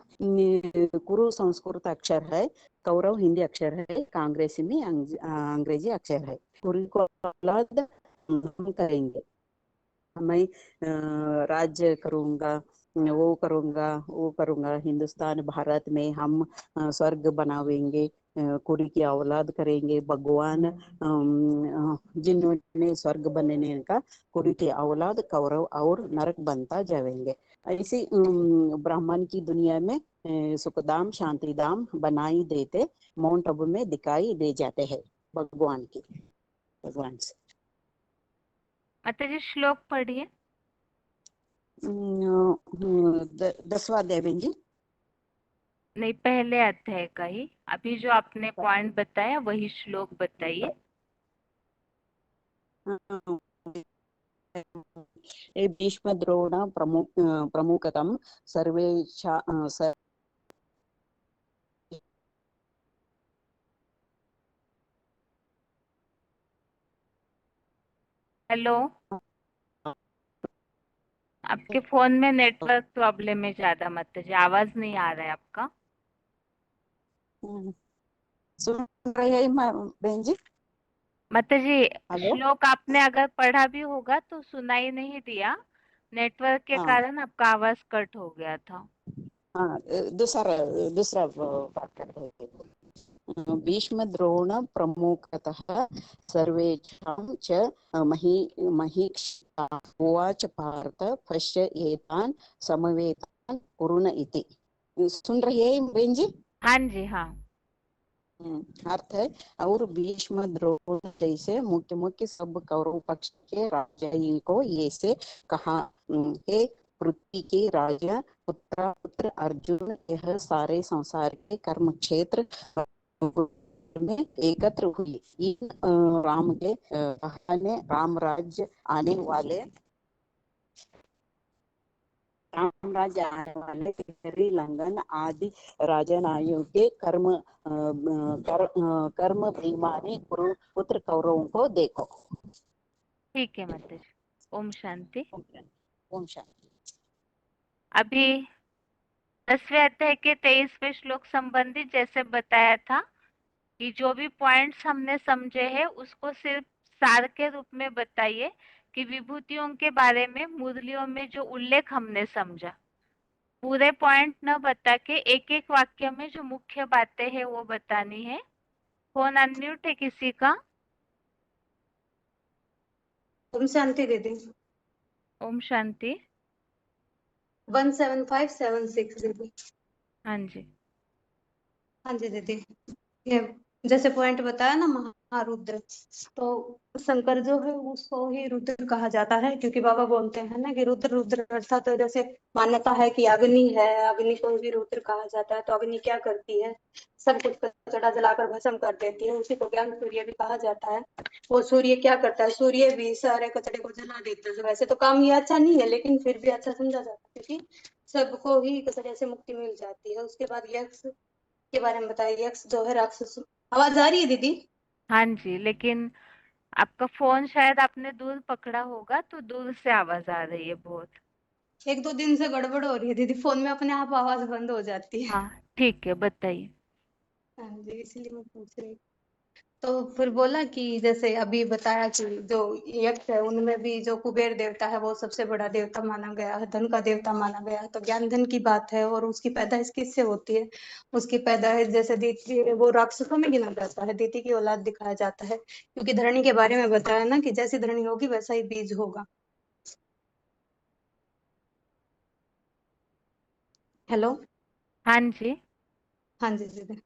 कुरु संस्कृत अक्षर है, कौरव हिंदी अक्षर है, कांग्रेसी में अंग्रेजी अक्षर है। कुरु को औलाद हम करेंगे, मैं राज्य करूंगा, वो करूंगा, वो करूंगा, हिंदुस्तान भारत में हम स्वर्ग बनावेंगे, कुरी की औलाद करेंगे। भगवान जिन्होंने स्वर्ग बनने का, कुरी की औलाद कौरव और नरक बनता जाएंगे। ऐसे ब्राह्मण की दुनिया में सुखधाम शांतिधाम बनाई देते, माउंट आबू में दिखाई दे जाते हैं भगवान से। माताजी श्लोक पढ़िए। 10वां अध्याय बहन जी। नहीं, पहले अध्याय का ही। अभी जो आपने पॉइंट बताया वही श्लोक बताइए। भीष्म द्रोण प्रमुखतम सर्वेशा हेलो, आपके फोन में नेटवर्क प्रॉब्लम है ज्यादा, माता जी आवाज नहीं आ रहा है आपका। सुन रही है बहन जी? माता जी हेलो। श्लोक आपने अगर पढ़ा भी होगा तो सुनाई नहीं दिया, नेटवर्क के हाँ कारण आपका आवाज कट हो गया था। हाँ, दूसरा दूसरा बात करते हैं। भीष्म द्रोण प्रमुखतः सर्वेषां च महीक्षिताः उवाच पार्थ पश्य एतान् समवेतान् कुरुन इति। सुन रही है बहन जी? हाँ जी हाँ। अर्थ है, और भीष्म द्रोण जैसे मुख्य मुख्य सब कौरव पक्ष के राजा को ये से कहा, हे पृथ्वी के राजा पुत्र अर्जुन, यह सारे संसार के कर्म क्षेत्र में एकत्र हुई। इन राम के कहने राम राज्य आने वाले लंघन आदि राजनायों के कर्म बेईमानी पुत्र कौरवों को देखो। ठीक है माता जी, ओम शांति। ओम शांति। अभी 10वें अध्याय के 23वें श्लोक संबंधित जैसे बताया था कि जो भी पॉइंट्स हमने समझे हैं उसको सिर्फ सार के रूप में बताइए, कि विभूतियों के बारे में मुरलियों में जो उल्लेख हमने समझा, पूरे पॉइंट न बता के एक एक वाक्य में जो मुख्य बातें हैं वो बतानी है। फोन अनम्यूट है किसी का? ओम शांति दीदी। ओम शांति। 17576 दीदी। हाँ जी। हाँ जी दीदी, ये जैसे पॉइंट बताया ना महारुद्र, तो शंकर जो है उसको ही रुद्र कहा जाता है, क्योंकि बाबा बोलते हैं ना कि रुद्र रुद्र अर्थात तो जैसे मान्यता है कि अग्नि है, अग्नि को भी रुद्र कहा जाता है। तो अग्नि क्या करती है? सब कुछ कचरा जलाकर भस्म कर देती है। उसी को ज्ञान सूर्य भी कहा जाता है। वो सूर्य क्या करता है? सूर्य भी सारे कचरे को जला देता है। वैसे तो काम ये अच्छा नहीं है, लेकिन फिर भी अच्छा समझा जाता है, क्योंकि सबको ही कचरे से मुक्ति मिल जाती है। उसके बाद यक्ष के बारे में बताइए। यक्ष जो है राक्षस। आवाज आ रही है दीदी? हाँ जी, लेकिन आपका फोन शायद आपने दूर पकड़ा होगा तो दूर से आवाज आ रही है बहुत। 1-2 दिन से गड़बड़ हो रही है दीदी, फोन में अपने आप आवाज बंद हो जाती है। हाँ ठीक है, बताइए। हाँ जी, इसलिए मैं पूछ रही। तो फिर बोला कि जैसे अभी बताया कि जो यक्ष है उनमें भी जो कुबेर देवता है वो सबसे बड़ा देवता माना गया है, धन का देवता माना गया है। तो ज्ञान धन की बात है, और उसकी पैदाइश किससे होती है? उसकी पैदाइश जैसे दीति, वो राक्षसों में गिना जाता है, दीति की औलाद दिखाया जाता है, क्योंकि धरणी के बारे में बताया ना कि जैसी धरणी होगी वैसा ही बीज होगा। हेलो। हाँ जी। हाँ जी दीदी।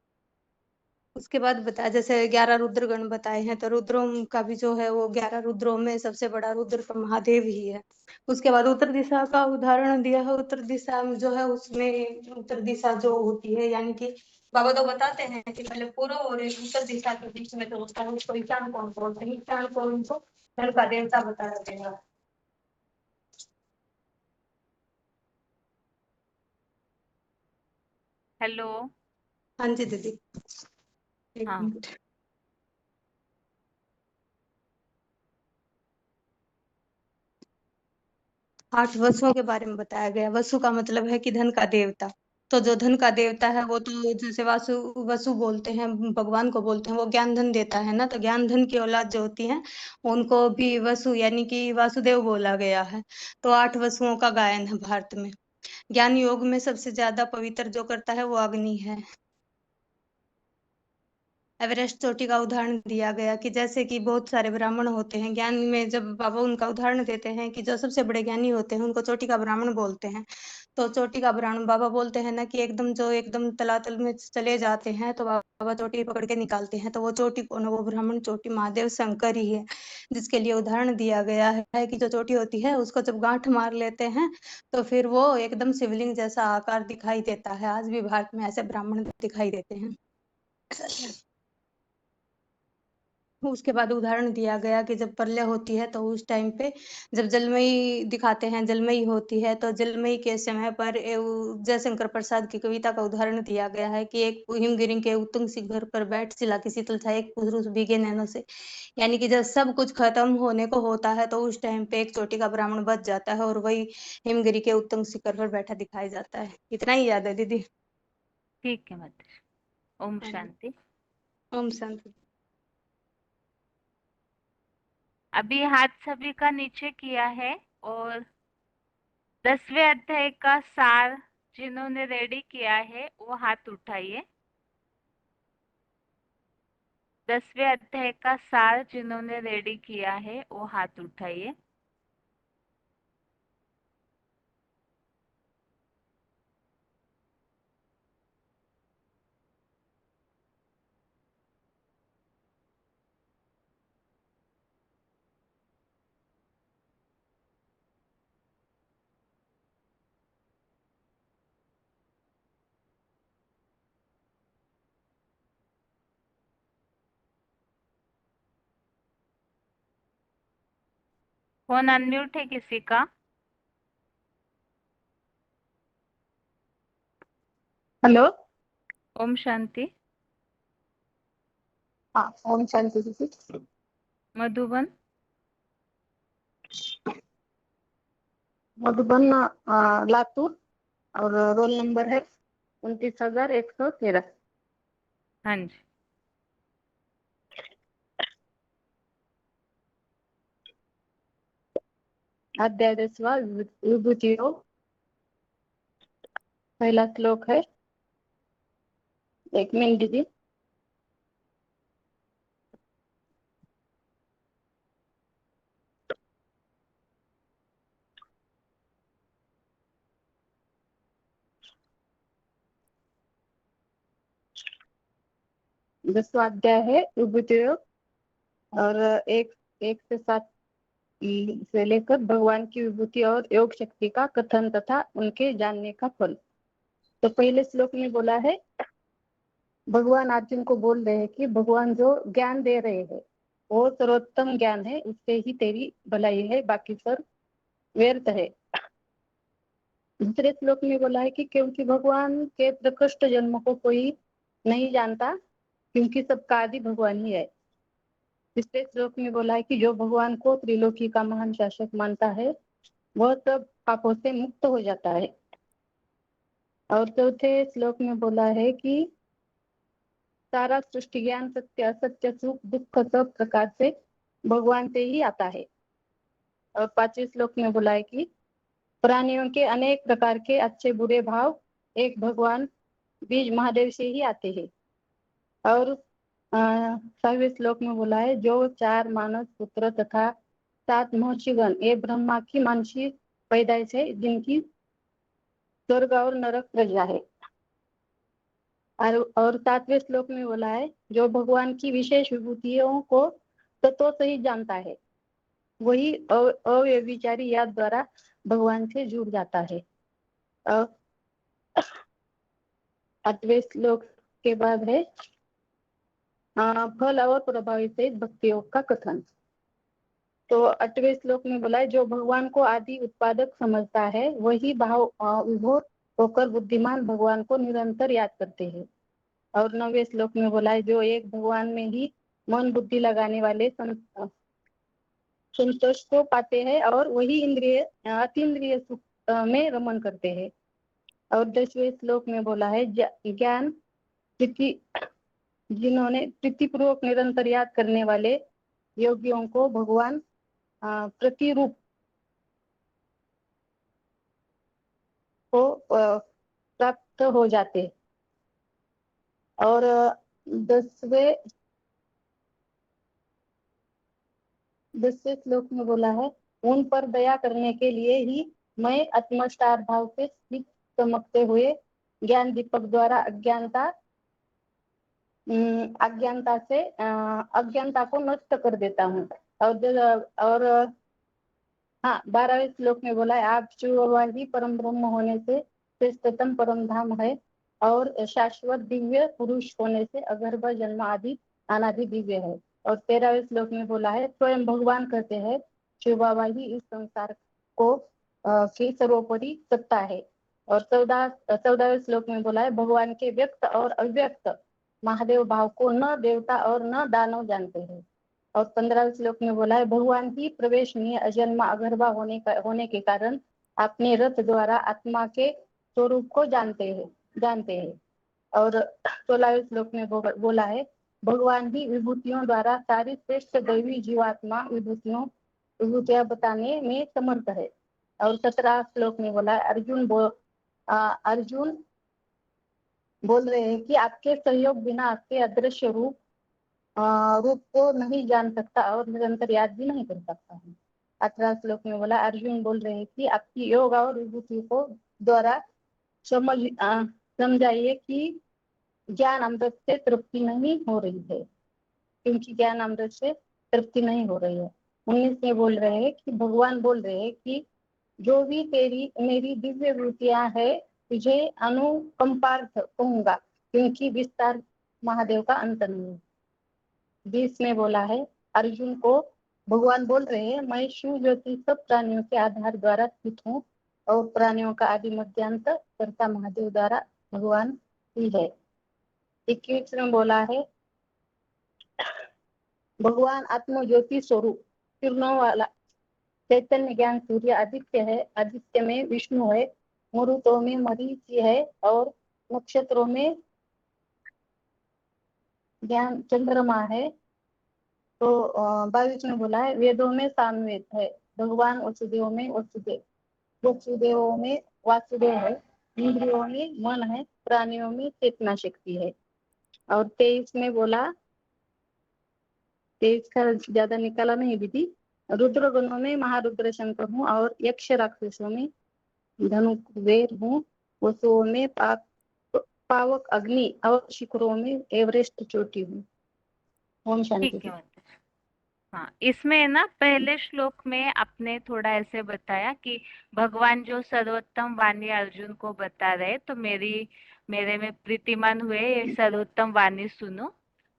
उसके बाद बताया जैसे 11 रुद्रगण बताए हैं, तो रुद्रों का भी जो है वो 11 रुद्रों में सबसे बड़ा रुद्र तो महादेव ही है। उसके बाद उत्तर दिशा का उदाहरण दिया है। उत्तर दिशा में जो है उसमें उत्तर दिशा जो होती है, यानी कि बाबा तो बताते हैं कि पहले पूर्व और एक उत्तर दिशा के बीच में जो होता है उसको ईशान कौन बोलते हैं। ईशान को उनको धन का देवता बताया गया। हेलो। हाँ जी दीदी, एक हाँ। मिनट। आठ वसुओं के बारे में बताया गया। वसु का मतलब है कि धन का देवता। तो जो धन का देवता है वो तो जैसे वासु वसु बोलते हैं, भगवान को बोलते हैं, वो ज्ञान धन देता है ना। तो ज्ञान धन की औलाद जो होती है उनको भी वसु यानी कि वासुदेव बोला गया है। तो 8 वसुओं का गायन है भारत में। ज्ञान योग में सबसे ज्यादा पवित्र जो करता है वो अग्नि है। एवरेस्ट चोटी का उदाहरण दिया गया कि जैसे कि बहुत सारे ब्राह्मण होते हैं ज्ञान में, जब बाबा उनका उदाहरण देते हैं कि जो सबसे बड़े ज्ञानी होते हैं उनको चोटी का ब्राह्मण बोलते हैं। तो चोटी का ब्राह्मण बाबा बोलते हैं ना कि एकदम जो एकदम तलातल में चले जाते हैं तो बाबा चोटी पकड़ के निकालते हैं। तो वो चोटी कौन है? वो ब्राह्मण चोटी महादेव शंकर ही है, जिसके लिए उदाहरण दिया गया है कि जो चोटी होती है उसको जब गांठ मार लेते हैं तो फिर वो एकदम शिवलिंग जैसा आकार दिखाई देता है। आज भी भारत में ऐसे ब्राह्मण दिखाई देते हैं। उसके बाद उदाहरण दिया गया कि जब प्रलय होती है तो उस टाइम पे जब जलमयी दिखाते हैं, जलमयी होती है तो जलमयी के समय पर जयशंकर प्रसाद की कविता का उदाहरण दिया गया है कि एक हिमगिरी के उत्तुंग शिखर पर बैठ शिला की शीतल छाया एक पुरुष भीगे नैनों से, यानी कि जब सब कुछ खत्म होने को होता है तो उस टाइम पे एक चोटी का ब्राह्मण बच जाता है और वही हिमगिरी के उत्तुंग शिखर पर बैठा दिखाई जाता है। इतना ही याद है दीदी। ठीक है माताजी। ओम हाँ जी। शांति। ओम शांति। अभी हाथ सभी का नीचे किया है और 10वें अध्याय का सार जिन्होंने रेडी किया है वो हाथ उठाइए। 10वें अध्याय का सार जिन्होंने रेडी किया है वो हाथ उठाइए। फोन अनम्यूट है किसी का? हेलो। ओम शांति। हाँ, ओम शांति दीदी। मधुबन। मधुबन लातूर और रोल नंबर है 29,113। हाँ जी। अध्याय 10वां विभूति योग। पहला श्लोक है, एक मिनट दीदी। दसवां अध्याय है विभूति योग और एक एक से 7 से लेकर भगवान की विभूति और योग शक्ति का कथन तथा उनके जानने का फल। तो पहले श्लोक में बोला है, भगवान अर्जुन को बोल रहे हैं कि भगवान जो ज्ञान दे रहे हैं वो सर्वोत्तम ज्ञान है, उससे ही तेरी भलाई है, बाकी सब व्यर्थ है। दूसरे श्लोक में बोला है कि क्योंकि भगवान के प्रकृष्ट जन्म को कोई नहीं जानता, क्योंकि सबका आदि भगवान ही है। तीसरे श्लोक में बोला है कि जो भगवान को त्रिलोकी का महान शासक मानता है वह सब पापों से मुक्त हो जाता है। और चौथे श्लोक में बोला है कि सारा सृष्टि ज्ञान सत्य असत्य सुख दुख सब प्रकार से भगवान से ही आता है। और 5वें श्लोक में बोला है कि प्राणियों के अनेक प्रकार के अच्छे बुरे भाव एक भगवान बीज महादेव से ही आते हैं। और 7वें श्लोक में बोला है जो 4 मानस पुत्र तथा 7 महर्षिगण ये ब्रह्मा की मानसिक पैदाइश है, जिनकी स्वर्ग और नरक प्रजा है। और 7वें श्लोक में बोला है जो भगवान की विशेष विभूतियों को तत्व से ही जानता है वही अव्यभिचारी याद द्वारा भगवान से जुड़ जाता है। 8वें श्लोक के बाद है फल और प्रभावी से भक्ति योग का कथन। तो 8वें श्लोक में बोला है जो भगवान को आदि उत्पादक समझता है वही भाव विभोर होकर बुद्धिमान भगवान को निरंतर याद करते हैं। और 9वें श्लोक में बोला है जो एक भगवान में ही मन बुद्धि लगाने वाले संतोष को पाते हैं और वही इंद्रिय अतीन्द्रिय सुख में रमन करते हैं। और 10वें श्लोक में बोला है ज्ञान प्रीति जिन्होंने प्रीतिपूर्वक निरंतर याद करने वाले योगियों को भगवान प्रतिरूप को प्राप्त हो जाते। और 10वें श्लोक में बोला है उन पर दया करने के लिए ही मैं आत्मस्टार भाव से स्थित चमकते हुए ज्ञान दीपक द्वारा अज्ञानता को नष्ट कर देता हूँ। और हाँ 12वें श्लोक में बोला है आप शिव ही परम ब्रह्म होने से श्रेष्ठतम परम धाम है और शाश्वत दिव्य पुरुष होने से अगर्भ जन्म आदि अनादि दिव्य है। और 13वें श्लोक में बोला है स्वयं भगवान कहते हैं शिव बाबा ही इस संसार को की सर्वोपरि सत्ता है। और 14वें श्लोक में बोला है भगवान के व्यक्त और अव्यक्त महादेव भाव को न देवता और न दानव जानते हैं। और 15वें श्लोक में बोला है भगवान ही प्रवेशनीय अजन्मा अगर्भा होने के कारण अपने रथ द्वारा आत्मा के स्वरूप को जानते हैं। और 16वें श्लोक में बोला है भगवान ही विभूतियों द्वारा सारी श्रेष्ठ दैवी जीवात्मा विभूतियां बताने में समर्थ है। और 17 श्लोक में बोला है अर्जुन बोल रहे हैं कि आपके सहयोग बिना आपके अदृश्य रूप को नहीं जान सकता और निरंतर याद भी नहीं कर सकता हूँ। 18 श्लोक में बोला अर्जुन बोल रहे हैं कि आपकी योग और विभूति को द्वारा समझाइए कि ज्ञान अमृत से तृप्ति नहीं हो रही है, क्योंकि ज्ञान अमृत से तृप्ति नहीं हो रही है। 19 में बोल रहे हैं कि भगवान बोल रहे हैं कि जो भी मेरी दिव्य वृत्तियां है तुझे अनुकंपार्थ कहूंगा, क्योंकि विस्तार महादेव का अंत नहीं है। 20 में बोला है अर्जुन को भगवान बोल रहे हैं मैं शिव ज्योति सब प्राणियों के आधार द्वारा स्थित हूँ और प्राणियों का आदि मध्यांत कर्ता महादेव द्वारा भगवान ही है। 21 में बोला है भगवान आत्म ज्योति स्वरूप किरणों वाला चैतन्य ज्ञान सूर्य आदित्य है, आदित्य में विष्णु है, मरुतों में मरीचि है और नक्षत्रों में ज्ञान चंद्रमा है। तो 22 में बोला है वेदों में सामवेद है, भगवान वसुदेव में वासुदेव है, इंद्रियों में मन है, प्राणियों में चेतना शक्ति है। और 23 में बोला 23 का ज्यादा निकाला नहीं दीदी। रुद्र गणों में महारुद्र शंकर हूँ और यक्ष राक्षसों में धनुर्वेद हूँ, वसुओं में पावक अग्नि और शिखरों में एवरेस्ट चोटी हूँ। ओम शांति। ठीक है माता। हाँ, इसमें ना पहले श्लोक में आपने थोड़ा ऐसे बताया कि भगवान जो सर्वोत्तम वाणी अर्जुन को बता रहे तो मेरे में प्रीतिमान हुए ये सर्वोत्तम वाणी सुनो,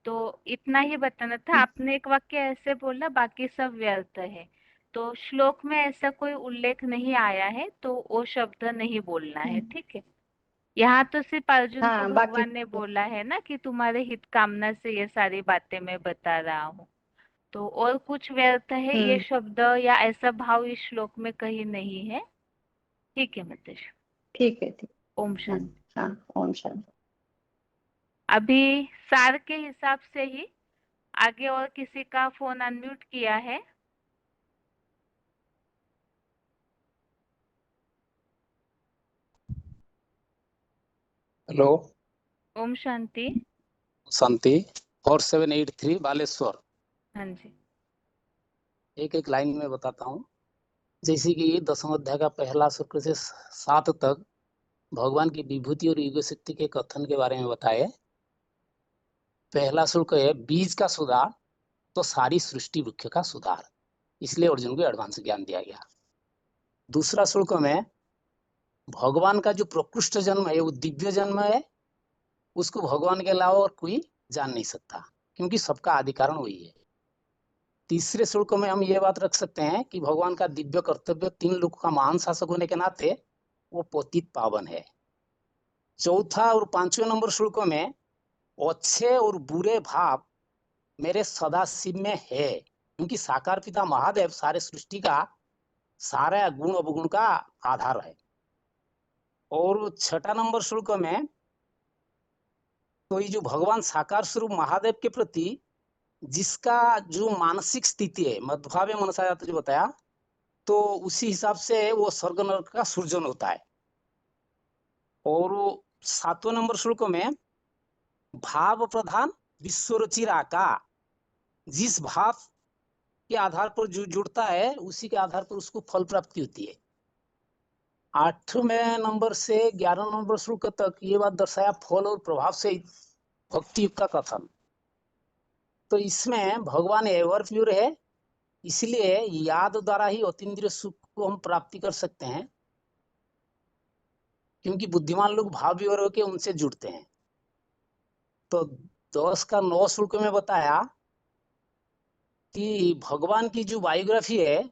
तो इतना ही बताना था। आपने एक वाक्य ऐसे बोला बाकी सब व्यर्थ है, तो श्लोक में ऐसा कोई उल्लेख नहीं आया है तो वो शब्द नहीं बोलना है, ठीक है। यहाँ तो सिर्फ अर्जुन को हाँ, बाकी भगवान ने बोला है ना कि तुम्हारे हित कामना से ये सारी बातें मैं बता रहा हूँ, तो और कुछ व्यर्थ है ये शब्द या ऐसा भाव इस श्लोक में कहीं नहीं है, ठीक है माताजी। ठीक है। ओम शांति। हाँ, ओम शांति। अभी सार के हिसाब से ही आगे और किसी का फोन अनम्यूट किया है? हेलो, ओम शांति। शांति। 4783 बालेश्वर। हाँ जी। एक लाइन में बताता हूँ। जैसे कि 10वें अध्याय का पहला शुक्र से 7 तक भगवान की विभूति और योग शक्ति के कथन के बारे में बताए। पहला शुल्क है बीज का सुधार तो सारी सृष्टि वृक्ष का सुधार, इसलिए अर्जुन को एडवांस ज्ञान दिया गया। दूसरा शुल्क में भगवान का जो प्रकृष्ट जन्म है वो दिव्य जन्म है, उसको भगवान के अलावा और कोई जान नहीं सकता, क्योंकि सबका आदि कारण वही है। तीसरे शुल्क में हम ये बात रख सकते हैं कि भगवान का दिव्य कर्तव्य 3 लोक का महान शासक होने के नाते वो पतित पावन है। चौथा और 5वें नंबर शुल्क में अच्छे और बुरे भाव मेरे सदा शिव में है, क्योंकि साकार पिता महादेव सारे सृष्टि का सारा गुण अवगुण का आधार है। और 6ठा नंबर शुल्क में तो ये जो भगवान साकार स्वरूप महादेव के प्रति जिसका जो मानसिक स्थिति है मध्भावे मनसा जाता जो बताया, तो उसी हिसाब से वो स्वर्ग नरक का सृजन होता है। और 7वें नंबर श्लोक में भाव प्रधान विश्व रचिरा का, जिस भाव के आधार पर जो जुड़ता है उसी के आधार पर उसको फल प्राप्ति होती है। 8वें नंबर से 11वें नंबर श्लोक तक ये बात दर्शाया फल और प्रभाव से भक्ति का कथन। तो इसमें भगवान एवर प्योर है, इसलिए याद द्वारा ही अतीन्द्रिय सुख को हम प्राप्ति कर सकते हैं, क्योंकि बुद्धिमान लोग भाव विवर होकर उनसे जुड़ते हैं। तो 10 का 9 श्लोक में बताया कि भगवान की जो बायोग्राफी है,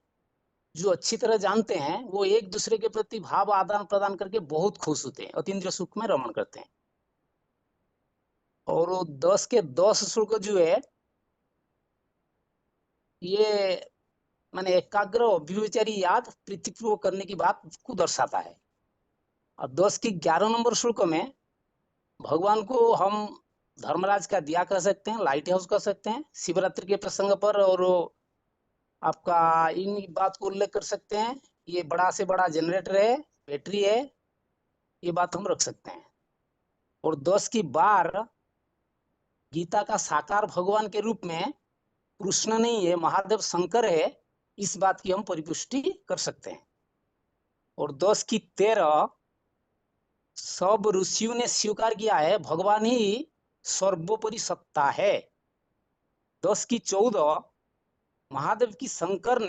जो अच्छी तरह जानते हैं, वो एक दूसरे के प्रति भाव आदान प्रदान करके बहुत खुश होते हैं, अतीन्द्रिय सुख में रमण करते हैं। और वो 10 के 10 श्लोक जो है, ये माने एकाग्र अभिविचारी याद प्रीतिपूर्वक करने की बात को दर्शाता है। और 10 की 11 नंबर श्लोक में भगवान को हम धर्मराज का दिया कह सकते हैं, लाइट हाउस कह सकते हैं शिवरात्रि के प्रसंग पर, और आपका इन बात को उल्लेख कर सकते हैं, ये बड़ा से बड़ा जनरेटर है, बैटरी है, ये बात हम रख सकते हैं। और 10 की 12 गीता का साकार भगवान के रूप में कृष्ण नहीं है, महादेव शंकर है, इस बात की हम परिपुष्टि कर सकते हैं। और 10 की 13 सब ऋषियों ने स्वीकार किया है भगवान ही सर्वोपरि सत्ता है। 10 की 14 महादेव की शंकर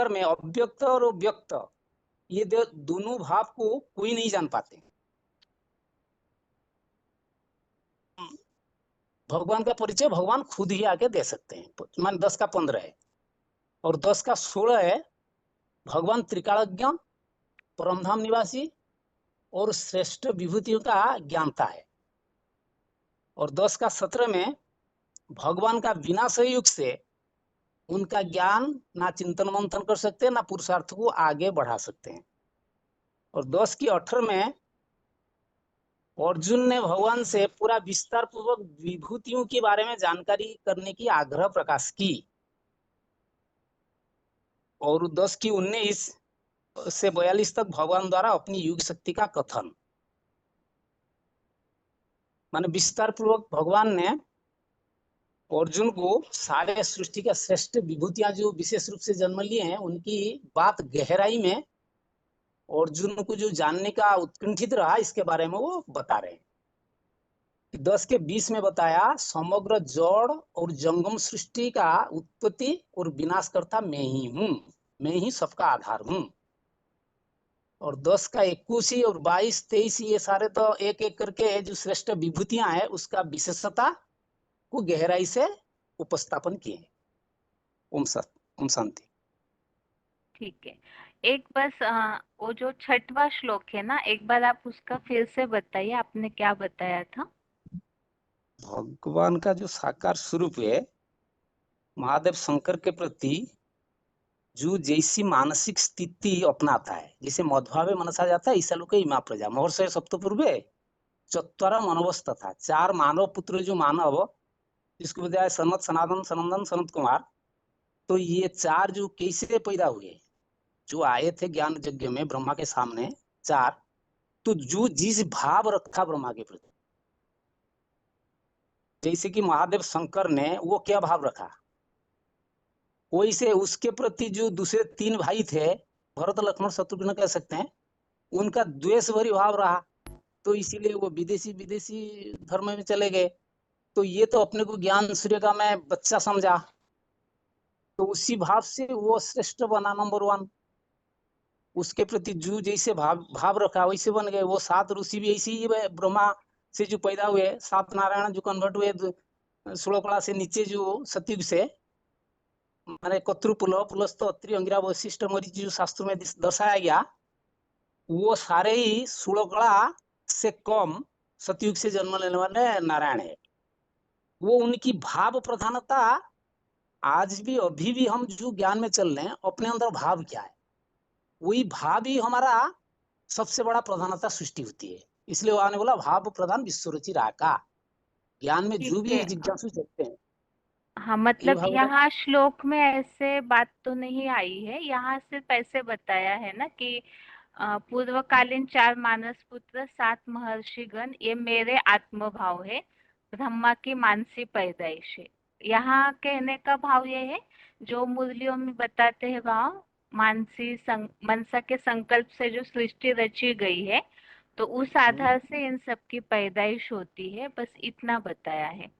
में अव्यक्त और व्यक्त, ये दोनों भाव को कोई नहीं जान पाते। भगवान का परिचय भगवान खुद ही आके दे सकते हैं। मान 10 का 15 है। और 10 का 16 है भगवान त्रिकालज्ञ, परमधाम निवासी और श्रेष्ठ विभूतियों का ज्ञानता है। और 10 का 17 में भगवान का बिना सहयोग से उनका ज्ञान ना चिंतन मंथन कर सकते, ना पुरुषार्थ को आगे बढ़ा सकते हैं। और 10 की 18 में अर्जुन ने भगवान से पूरा विस्तार पूर्वक विभूतियों के बारे में जानकारी करने की आग्रह प्रकाश की। और 10 की 19 से 42 तक भगवान द्वारा अपनी युग शक्ति का कथन, माने विस्तार पूर्वक भगवान ने अर्जुन को सारे सृष्टि का श्रेष्ठ विभूतियां जो विशेष रूप से जन्म लिए हैं, उनकी बात गहराई में अर्जुन को जो जानने का उत्कंठित रहा, इसके बारे में वो बता रहे हैं। 10 के 20 में बताया समग्र जड़ और जंगम सृष्टि का उत्पत्ति और विनाशकर्ता मैं ही हूँ, मैं ही सबका आधार हूँ। और 10 का 21 और 22, 23 ये सारे तो एक एक करके जो श्रेष्ठ विभूतियां हैं उसका विशेषता को गहराई से उपस्थापन किए। ओम शांति। ठीक है, एक बस वो जो 6वां श्लोक है ना, एक बार आप उसका फिर से बताइए, आपने क्या बताया था? भगवान का जो साकार स्वरूप है महादेव शंकर के प्रति जो जैसी मानसिक स्थिति अपनाता है, जैसे मध्वावे मनसा जाता है, ईसा लोके इमा प्रजा महर्षय सप्तपूर्वे चत्वारा मनवस्त था, 4 मानव पुत्र जो मानव, जिसको बताया सनत, सनातन, सनंदन, सनत कुमार। तो ये 4 जो कैसे पैदा हुए, जो आए थे ज्ञान यज्ञ में ब्रह्मा के सामने 4, तो जो जिस भाव रखा ब्रह्मा के प्रति, जैसे कि महादेव शंकर ने वो क्या भाव रखा, वैसे उसके प्रति जो दूसरे 3 भाई थे, भरत लक्ष्मण शत्रुघ्न कह सकते हैं, उनका द्वेष भरी भाव रहा, तो इसीलिए वो विदेशी धर्म में चले गए। तो ये तो अपने को ज्ञान सूर्य का मैं बच्चा समझा, तो उसी भाव से वो श्रेष्ठ बना, नंबर 1। उसके प्रति जो जैसे भाव रखा वैसे बन गए। वो 7 ऋषि भी ऐसे ही ब्रह्मा से जो पैदा हुए, 7 नारायण जो कन्वर्ट हुए 16 से नीचे जो सतयुग से, माने कत्रुपुल, पुलस्त, अत्रि, अंगिरा, वशिष्ठ, मरीचि जो शास्त्रों में दर्शाया गया, वो सारे ही 16 से कम सतयुग से जन्म लेने वाले नारायण है। वो उनकी भाव प्रधानता आज भी अभी भी हम जो ज्ञान में चल रहे हैं, अपने अंदर भाव क्या है, वही भाव ही हमारा सबसे बड़ा प्रधानता सृष्टि होती है। इसलिए वहां ने बोला भाव प्रधान विश्व रुचि राका। ज्ञान में जो भी जिज्ञासु चलते हैं, हाँ, मतलब यहाँ श्लोक में ऐसे बात तो नहीं आई है, यहाँ सिर्फ ऐसे बताया है ना कि पूर्वकालीन 4 मानस पुत्र, 7 महर्षिगण, ये मेरे आत्मभाव है, ब्रह्मा की मानसी पैदाइश है। यहाँ कहने का भाव ये है, जो मुरलियों में बताते हैं भाव, मनसा के संकल्प से जो सृष्टि रची गई है, तो उस आधार से इन सब की पैदाइश होती है, बस इतना बताया है।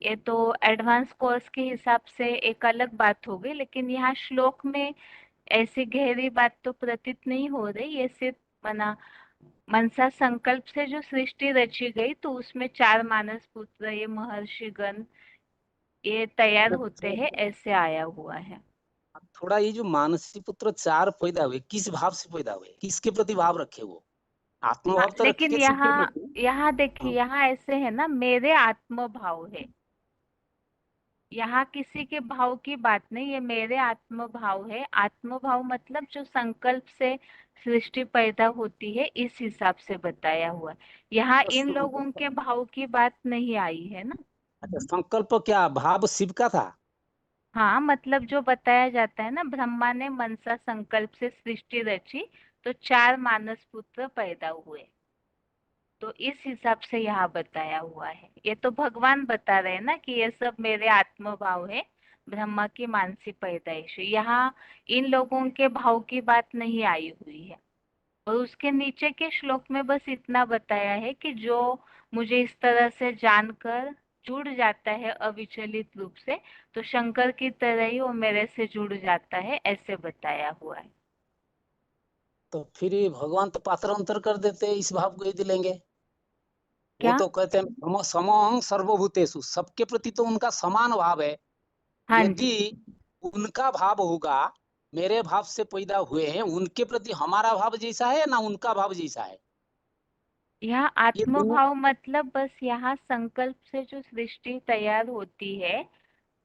ये तो एडवांस कोर्स के हिसाब से एक अलग बात हो गई, लेकिन यहाँ श्लोक में ऐसी गहरी बात तो प्रतीत नहीं हो रही। ये सिर्फ मनसा संकल्प से जो सृष्टि रची गई, तो उसमें 4 मानस पुत्र, ये महर्षिगण, ये तैयार होते हैं, ऐसे आया हुआ है। थोड़ा ये जो मानसी पुत्र 4 पैदा हुए, किस भाव से पैदा हुए, किसके प्रति भाव रखे वो? हाँ, आत्मभाव तो लेकिन रखे सबके यहाँ प्रति। यहाँ देखिए, हाँ, यहाँ ऐसे है ना, मेरे आत्म भाव है। यहाँ किसी के भाव की बात नहीं, ये मेरे आत्म भाव है। आत्म भाव मतलब जो संकल्प से सृष्टि पैदा होती है, इस हिसाब से बताया हुआ है। यहाँ इन लोगों के भाव की बात नहीं आई है ना। अच्छा, संकल्प क्या भाव शिव का था? हाँ, मतलब जो बताया जाता है ना, ब्रह्मा ने मनसा संकल्प से सृष्टि रची, तो 4 मानस पुत्र पैदा हुए। तो इस हिसाब से यहाँ बताया हुआ है। ये तो भगवान बता रहे हैं ना कि ये सब मेरे आत्म भाव है, ब्रह्मा की मानसी पैदाइश है। यहाँ इन लोगों के भाव की बात नहीं आई हुई है। और उसके नीचे के श्लोक में बस इतना बताया है कि जो मुझे इस तरह से जानकर जुड़ जाता है अविचलित रूप से, तो शंकर की तरह ही वो मेरे से जुड़ जाता है, ऐसे बताया हुआ है। तो फिर ये भगवान तो पात्रांतर कर देते हैं इस भाव को यदि लेंगे। वो क्या? तो कहते हैं समं सर्वभूतेषु, सबके प्रति तो उनका समान भाव है। हाँ जी। यदि उनका भाव होगा, मेरे भाव से पैदा हुए हैं, उनके प्रति हमारा भाव जैसा है ना उनका भाव जैसा है? यहाँ ये आत्म दोनों भाव मतलब बस यहाँ संकल्प से जो सृष्टि तैयार होती है,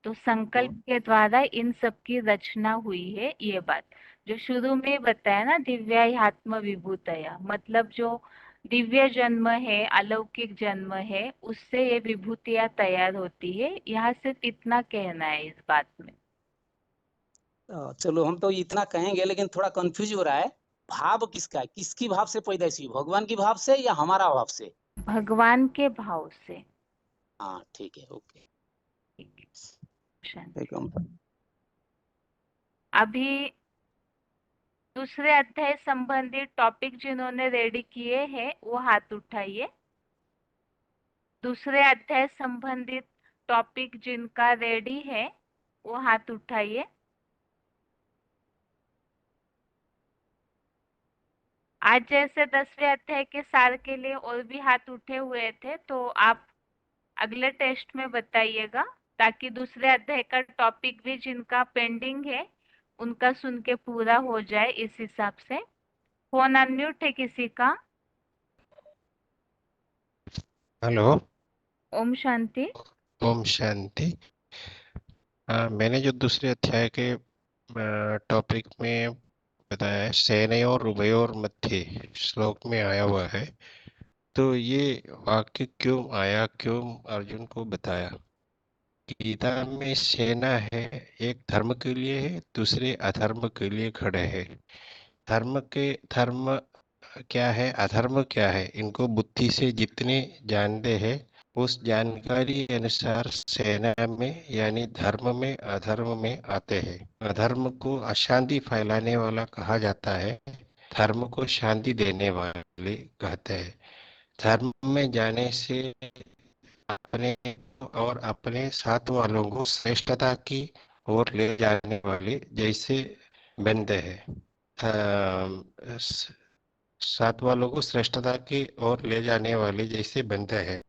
तो संकल्प के द्वारा इन सब की रचना हुई है, ये बात जो शुरू में बताया ना, दिव्यात्म विभूतया, मतलब जो दिव्य जन्म है, अलौकिक जन्म है, उससे ये विभूतियां तैयार होती है। यहाँ सिर्फ इतना कहना है इस बात में। चलो हम तो इतना कहेंगे, लेकिन थोड़ा कंफ्यूज हो रहा है। भाव किसका है, किसकी भाव से पैदाइश हुई, भगवान की भाव से या हमारा भाव से? भगवान के भाव से। हाँ ठीक है, ओके। शांति। एकदम। अभी दूसरे अध्याय संबंधित टॉपिक जिन्होंने रेडी किए हैं वो हाथ उठाइए। दूसरे अध्याय संबंधित टॉपिक जिनका रेडी है वो हाथ उठाइए। आज जैसे 10वें अध्याय के सार के लिए और भी हाथ उठे हुए थे, तो आप अगले टेस्ट में बताइएगा, ताकि दूसरे अध्याय का टॉपिक भी जिनका पेंडिंग है उनका सुन के पूरा हो जाए। इस हिसाब से फोन अनम्यूट है किसी का? हेलो। ओम शांति। ओम शांति। मैंने जो दूसरे अध्याय के टॉपिक में बताया है, सेनयोर उभयोर मध्य श्लोक में आया हुआ है, तो ये वाक्य क्यों आया, क्यों अर्जुन को बताया? गीता में सेना है, एक धर्म के लिए है, दूसरे अधर्म के लिए खड़े हैं। धर्म क्या है, अधर्म क्या है, इनको बुद्धि से जितने जानते हैं उस जानकारी अनुसार सेना में यानी धर्म में अधर्म में आते हैं। अधर्म को अशांति फैलाने वाला कहा जाता है, धर्म को शांति देने वाले कहते हैं। धर्म में जाने से अपने और अपने साथ वालों को श्रेष्ठता की ओर ले जाने वाले जैसे बनते हैं। साथ वालों को श्रेष्ठता की ओर ले जाने वाले जैसे बनते हैं।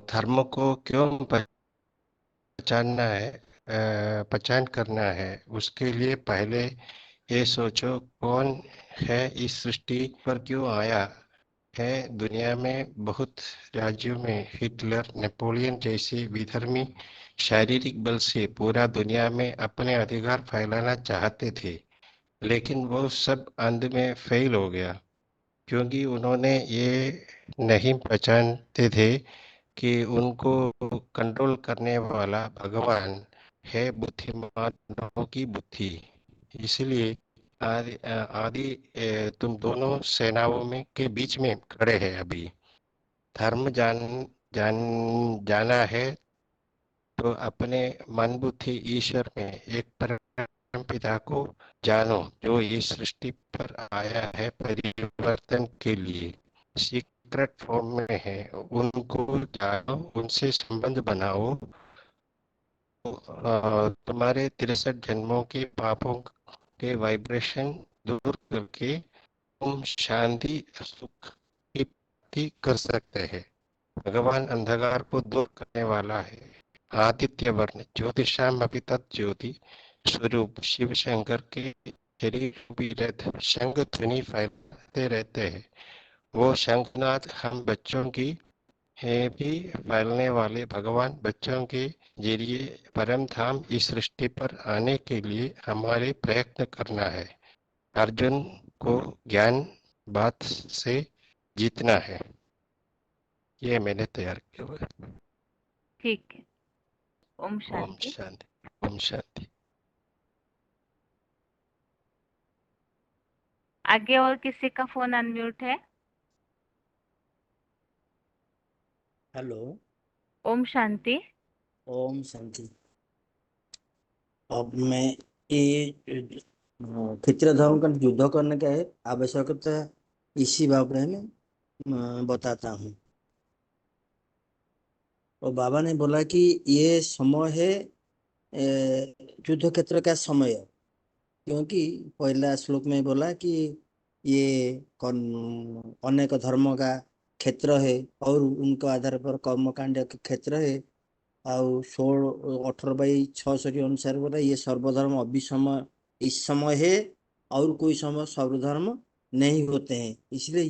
धर्म को क्यों पहचानना है, पहचान करना है, उसके लिए पहले ये सोचो कौन है, इस सृष्टि पर क्यों आया है। दुनिया में बहुत राज्यों में हिटलर, नेपोलियन जैसे विधर्मी शारीरिक बल से पूरा दुनिया में अपने अधिकार फैलाना चाहते थे, लेकिन वो सब अंत में फेल हो गया, क्योंकि उन्होंने ये नहीं पहचानते थे कि उनको कंट्रोल करने वाला भगवान है बुद्धिमानों की बुद्धि। इसलिए आदि तुम दोनों सेनाओं में के बीच में खड़े हैं। अभी धर्म जाना है तो अपने मन बुद्धि ईश्वर में एक परम पिता को जानो, जो इस सृष्टि पर आया है परिवर्तन के लिए, सीक्रेट फॉर्म में है। उनको जानो, उनसे संबंध बनाओ, तुम्हारे 63 जन्मों के पापों के वाइब्रेशन दूर करके तुम शांति सुख की प्राप्ति कर सकते हैं। भगवान अंधकार को दूर करने वाला है। आदित्य वर्ण ज्योतिषाम अभी तत्ज्योति स्वरूप शिव शंकर के शरीर रूपी रथ शंख ध्वनि फैलाते रहते हैं। वो शंखनाद हम बच्चों की है भी फैलने वाले भगवान बच्चों के जरिए परम धाम इस सृष्टि पर आने के लिए हमारे प्रयत्न करना है। अर्जुन को ज्ञान बात से जीतना है। ये मैंने तैयार किया हुआ है। ठीक है। ओम ओम शांति। शांति। ओम शांति। आगे और किसी का फोन अनम्यूट है? हेलो। ओम शांति। ओम शांति। अब मैं ये क्षत्रिय धर्म का युद्ध करने का है आवश्यकता इसी बारे में बताता हूँ। और बाबा ने बोला कि ये समय है युद्ध क्षेत्र का समय, क्योंकि पहला श्लोक में बोला कि ये अनेक धर्म का क्षेत्र है और उनके आधार पर कर्मकांड का क्षेत्र है। और 16-18/600 के अनुसार बोला ये सर्वधर्म अभिसमय इस समय है और कोई समय सर्वधर्म नहीं होते हैं, इसलिए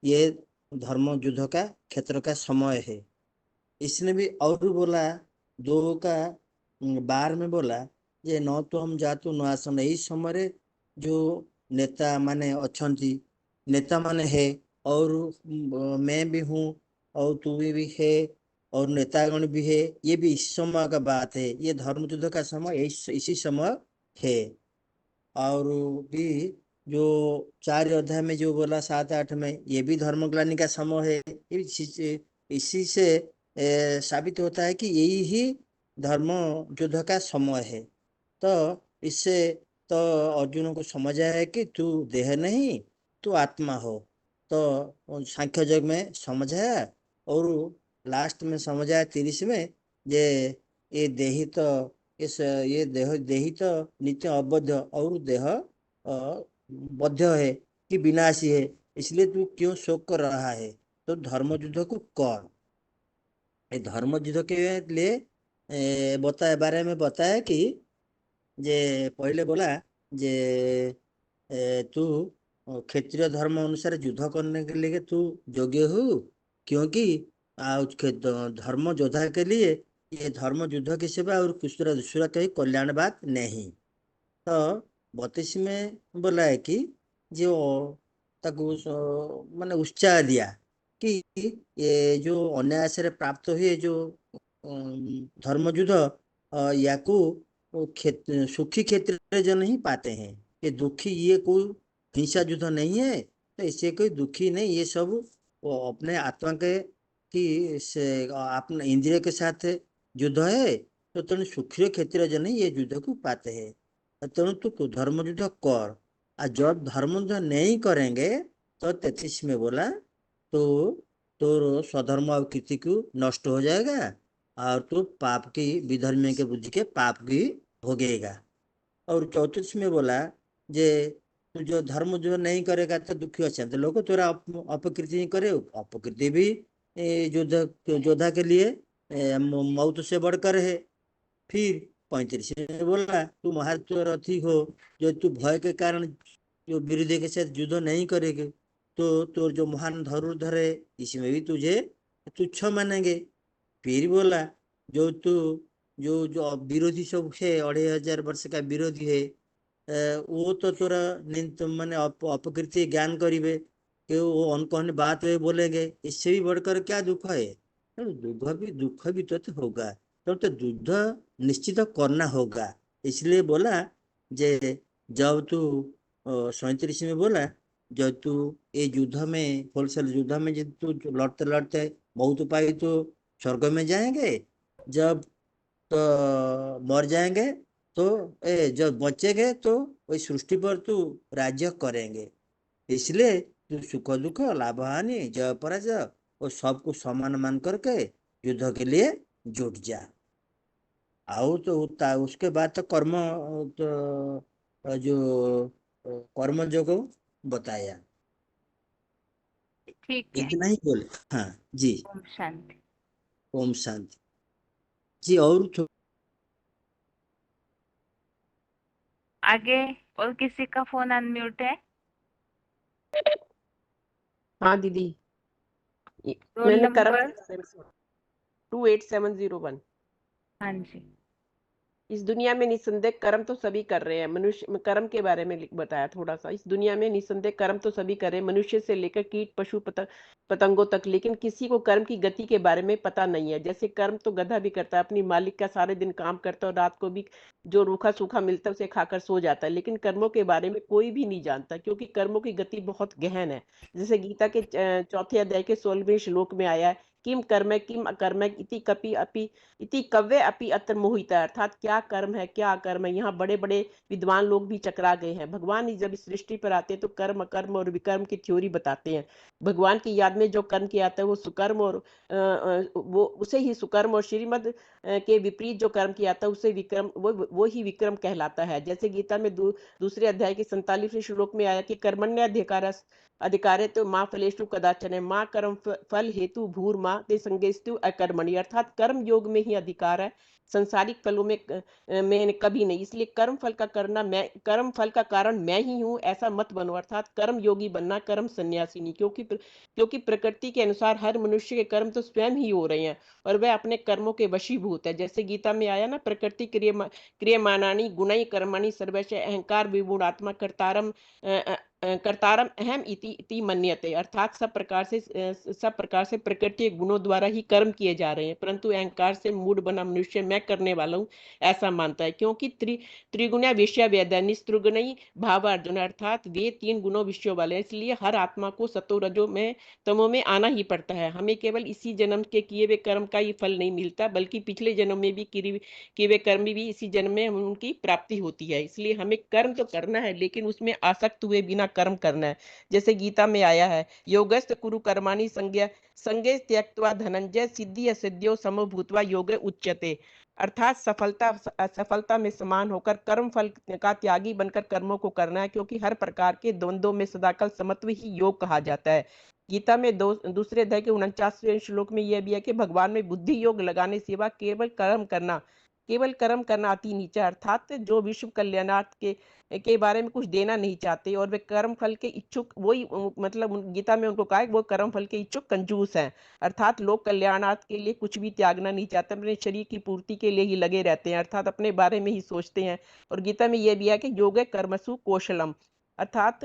ये धर्म युद्ध का क्षेत्र का समय है। इसने भी और बोला 2 का 12 में बोला ये न तो हम जातु न आसन यही समय जो नेता माने अच्छी नेता माने है और मैं भी हूँ और तू भी है और नेतागण भी है, ये भी इस समय का बात है। ये धर्म युद्ध का समय इसी समय है। और भी जो 4 अध्याय में जो बोला 7-8 में ये भी धर्मग्लानि का समय है। इसी से साबित होता है कि यही ही धर्म युद्ध का समय है। तो इससे तो अर्जुन को समझ आया है कि तू देह नहीं तू आत्मा हो। तो सांख्य योग में समझ आया और लास्ट में समझ आया 30 में ये देही तो ये देही तो नित्य अबद्ध और देह बद्ध है कि विनाशी है, इसलिए तू क्यों शोक कर रहा है। तो धर्म युद्ध को कर। ये धर्म युद्ध के लिए बताया बारे में बताया कि जे पहले बोला जे तू क्षत्रिय धर्म अनुसार युद्ध करने के लिए तू योग्य हो, क्योंकि धर्म योद्धा के लिए ये धर्म युद्ध की सेवा और दूसरा कहीं कल्याण बात नहीं। तो 32 में बोला है कि जो ताकू माने उत्साह दिया कि ये जो अन्याय से प्राप्त हुए जो धर्म युद्ध याकू सुखी क्षेत्र जो नहीं पाते हैं, ये दुखी ये कोई हिंसा युद्ध नहीं है, तो इससे कोई दुखी नहीं। ये सब वो अपने आत्मा के कि से अपने इंद्रिय के साथ युद्ध है, तो तेणु सुखी क्षेत्र जो नहीं ये युद्ध को पाते हैं। तेणु तू धर्म युद्ध कर। और जब धर्म युद्ध नहीं करेंगे तो 33 में बोला तो स्वधर्म और कीर्ति को नष्ट हो जाएगा और तू पाप की विधर्मी के बुद्धि के पाप की भोगेगा। और 34 में बोला जे तू जो धर्म जो नहीं करेगा तो दुखी अच्छा, तो लोग तोरा अपकृति नहीं करे। अपकृति भी योद्धा के लिए मौत से बढ़कर है। फिर 35 में बोला तू महारथी हो, जो तू भय के कारण जो विरोधी के साथ युद्ध नहीं करेगे तो तोर जो महान धनुर्धर है इसमें भी तुझे तुच्छ मानेंगे। फिर बोला जो तू जो जो विरोधी सब है 2500 वर्ष का विरोधी है वो तो तोरा माने अपकृत्य ज्ञान करिवे कि वो अनकहनी बात वे बोलेंगे, इससे भी बढ़कर क्या दुख है। दुख भी तो होगा, तो युद्ध निश्चित करना होगा। इसलिए बोला जे जब तू 37 में बोला जब तू ये युद्ध में होलसेल युद्ध में जब तू लड़ते लड़ते बहुत उपाय तो स्वर्ग में जाएंगे, जब तो मर जाएंगे तो जब बचेंगे तो वही सृष्टि पर तू राज्य करेंगे। इसलिए तू सुख दुख लाभ हानि जय पराजय वो सबको समान मान करके युद्ध के लिए जुट जा। आओ तो उसके बाद तो कर्म तो जो कर्म योग बताया। ठीक है। इतना ही बोले। हाँ जी। ओम शांति। ओम शांति जी। और आगे और किसी का फोन अनम्यूट है? हाँ दीदी, रोल मैंने कर्म नंबर? के बारे में 28701। हाँ जी। इस दुनिया में निसंदेह कर्म तो सभी कर रहे हैं। मनुष्य कर्म के बारे में बताया थोड़ा सा। इस दुनिया में निसंदेह कर्म तो सभी कर रहे हैं, मनुष्य से लेकर कीट पशु पतंगों तक, लेकिन किसी को कर्म की गति के बारे में पता नहीं है। जैसे कर्म तो गधा भी करता है, अपनी मालिक का सारे दिन काम करता है और रात को भी जो रूखा सूखा मिलता है उसे खाकर सो जाता है, लेकिन कर्मों के बारे में कोई भी नहीं जानता, क्योंकि कर्मों की गति बहुत गहन है। जैसे गीता के चौथे अध्याय के 16वें श्लोक में आया है, किम कर्म किम अकर्म इति कपि अपि इति कव्य अपि अत्र मोहिता, अर्थात क्या कर्म है क्या अकर्म है। यहाँ बड़े बड़े विद्वान लोग भी चकरा गए हैं। भगवान जब इस सृष्टि पर आते हैं तो कर्म अकर्म और विकर्म की थ्योरी बताते हैं। भगवान की याद में जो कर्म किया जाता है वो सुकर्म और वो उसे ही सुकर्म, और श्रीमद के विपरीत जो कर्म किया जाता है उसे विक्रम, वो ही विक्रम कहलाता है। जैसे गीता में दूसरे अध्याय के 47वें श्लोक में आया कि कर्मण्यधिकार अधिकारे तो माँ फलेषु कदाचन है, माँ कर्म फल हेतु भूर माँ ते संगेस्तु अकर्मणि, अर्थात कर्म योग में ही अधिकार है, संसारिक फलों में कभी नहीं। इसलिए कर्म फल का करना, मैं कर्म फल का कारण मैं ही हूँ ऐसा मत बनो, अर्थात कर्म योगी बनना, कर्म सन्यासी नहीं। क्योंकि प्रकृति के अनुसार हर मनुष्य के कर्म तो स्वयं ही हो रहे हैं और वह अपने कर्मों के वशीभूत है। जैसे गीता में आया ना, प्रकृति क्रियमाणानि गुणै कर्मणि सर्वश अहंकार विमूढ़ात्मा कर्तारम अहम इति मन्यते, अर्थात सब प्रकार से प्रकृति गुणों द्वारा ही कर्म किए जा रहे हैं, परंतु अहंकार से मूढ़ बना मनुष्य मैं करने वाला हूँ ऐसा मानता है। क्योंकि त्रिगुणा विषय वेद निस्त्रिगुणई भावार्जुन, अर्थात वे 3 गुणों विषयों वाले हैं, इसलिए हर आत्मा को सतो रजो में तमो में आना ही पड़ता है। हमें केवल इसी जन्म के किए हुए कर्म का ही फल नहीं मिलता, बल्कि पिछले जन्म में भी किए हुए कर्म भी इसी जन्म में उनकी प्राप्ति होती है। इसलिए हमें कर्म तो करना है, लेकिन उसमें आसक्त हुए बिना कर्म करना है। जैसे गीता में आया है, योगस्थ कुरु कर्माणि संगे त्यक्त्वा धनंजय सिद्धि असिद्ध्यो समो भूत्वा योग उच्यते, अर्थात असफलता में समान होकर कर्म फल का त्यागी बनकर कर्मों को करना है, क्योंकि हर प्रकार के द्वंद्वों में सदाकाल समत्व ही योग कहा जाता है। गीता में दूसरे अध्याय के 49वें श्लोक में यह भी है कि भगवान में बुद्धि योग लगाने सिवा केवल कर्म करना अति नीचा, अर्थात जो विश्व कल्याणार्थ के बारे में कुछ देना नहीं चाहते और वे कर्म फल के इच्छुक, वही मतलब गीता में उनको कहा है वो कर्म फल के इच्छुक कंजूस हैं, अर्थात लोक कल्याणार्थ के लिए कुछ भी त्यागना नहीं चाहते, अपने शरीर की पूर्ति के लिए ही लगे रहते हैं, अर्थात अपने बारे में ही सोचते हैं। और गीता में यह भी है कि योग कर्मसु कौशलम, अर्थात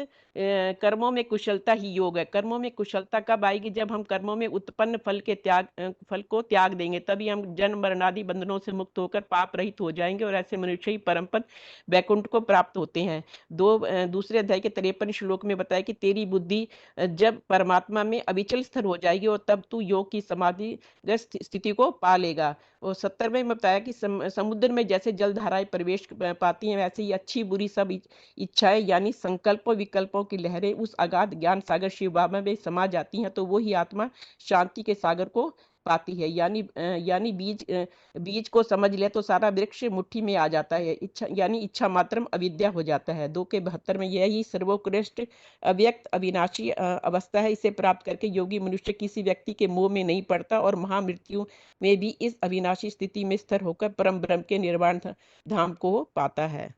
कर्मों में कुशलता ही योग है। कर्मों में कुशलता कब आएगी? जब हम कर्मों में उत्पन्न फल को त्याग देंगे, तभी हम जन्म मरणादि बंधनों से मुक्त होकर पाप रहित हो जाएंगे और ऐसे मनुष्य ही परम पद वैकुंठ को प्राप्त होते हैं। दूसरे अध्याय के 53 श्लोक में बताया कि तेरी बुद्धि जब परमात्मा में अविचल स्थिर हो जाएगी और तब तू योग की समाधि स्थिति को पा लेगा। और 70वें में बताया कि समुद्र में जैसे जलधाराएं प्रवेश पाती हैं, वैसे ही अच्छी बुरी सब इच्छाएं यानी संकल्पों विकल्पों की लहरें उस अगाध ज्ञान सागर शिव बाबा में समा जाती हैं, तो वही आत्मा शांति के सागर को पाती है। यानी बीज को समझ ले तो सारा वृक्ष मुट्ठी में आ जाता है। इच्छा मात्रम अविद्या हो जाता है। 2 के 72 में यही सर्वोत्कृष्ट अव्यक्त अविनाशी अवस्था है। इसे प्राप्त करके योगी मनुष्य किसी व्यक्ति के मोह में नहीं पड़ता और महामृत्यु में भी इस अविनाशी स्थिति में स्थिर होकर परम ब्रह्म के निर्वाण धाम को पाता है।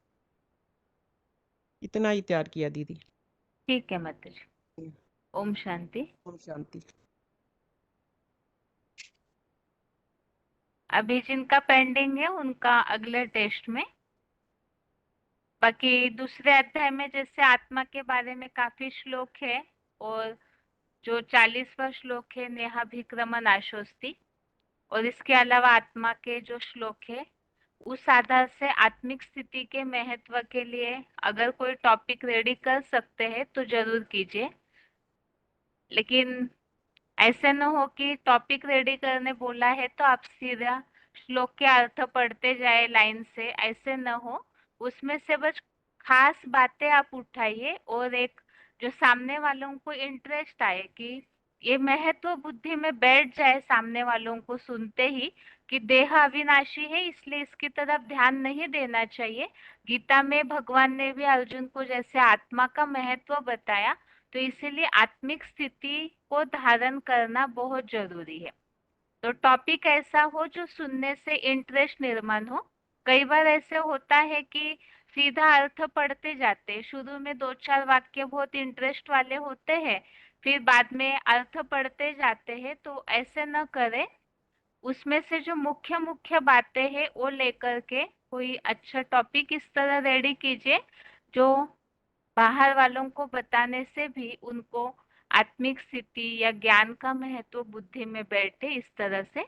इतना ही तैयार किया दीदी। ठीक है माता जी। ओम शांति। ओम शांति। अभी जिनका पेंडिंग है उनका अगले टेस्ट में, बाकी दूसरे अध्याय में जैसे आत्मा के बारे में काफी श्लोक है और जो 40वां श्लोक है नेहाभिक्रमण आशोस्ति, और इसके अलावा आत्मा के जो श्लोक है उस आधार से आत्मिक स्थिति के महत्व के लिए अगर कोई टॉपिक रेडी कर सकते हैं तो जरूर कीजिए, लेकिन ऐसे न हो कि टॉपिक रेडी करने बोला है तो आप सीधा श्लोक के अर्थ पढ़ते जाए लाइन से, ऐसे न हो। उसमें से बस खास बातें आप उठाइए और एक जो सामने वालों को इंटरेस्ट आए कि ये महत्व बुद्धि में बैठ जाए सामने वालों को सुनते ही कि देह अविनाशी है, इसलिए इसकी तरफ ध्यान नहीं देना चाहिए। गीता में भगवान ने भी अर्जुन को जैसे आत्मा का महत्व बताया, तो इसीलिए आत्मिक स्थिति को धारण करना बहुत जरूरी है। तो टॉपिक ऐसा हो जो सुनने से इंटरेस्ट निर्माण हो। कई बार ऐसे होता है कि सीधा अर्थ पढ़ते जाते, शुरू में 2-4 वाक्य बहुत इंटरेस्ट वाले होते हैं, फिर बाद में अर्थ पढ़ते जाते हैं। तो ऐसे न करें, उसमें से जो मुख्य मुख्य बातें हैं वो लेकर के कोई अच्छा टॉपिक इस तरह रेडी कीजिए जो बाहर वालों को बताने से भी उनको आत्मिक स्थिति या ज्ञान का महत्व बुद्धि में बैठे, इस तरह से।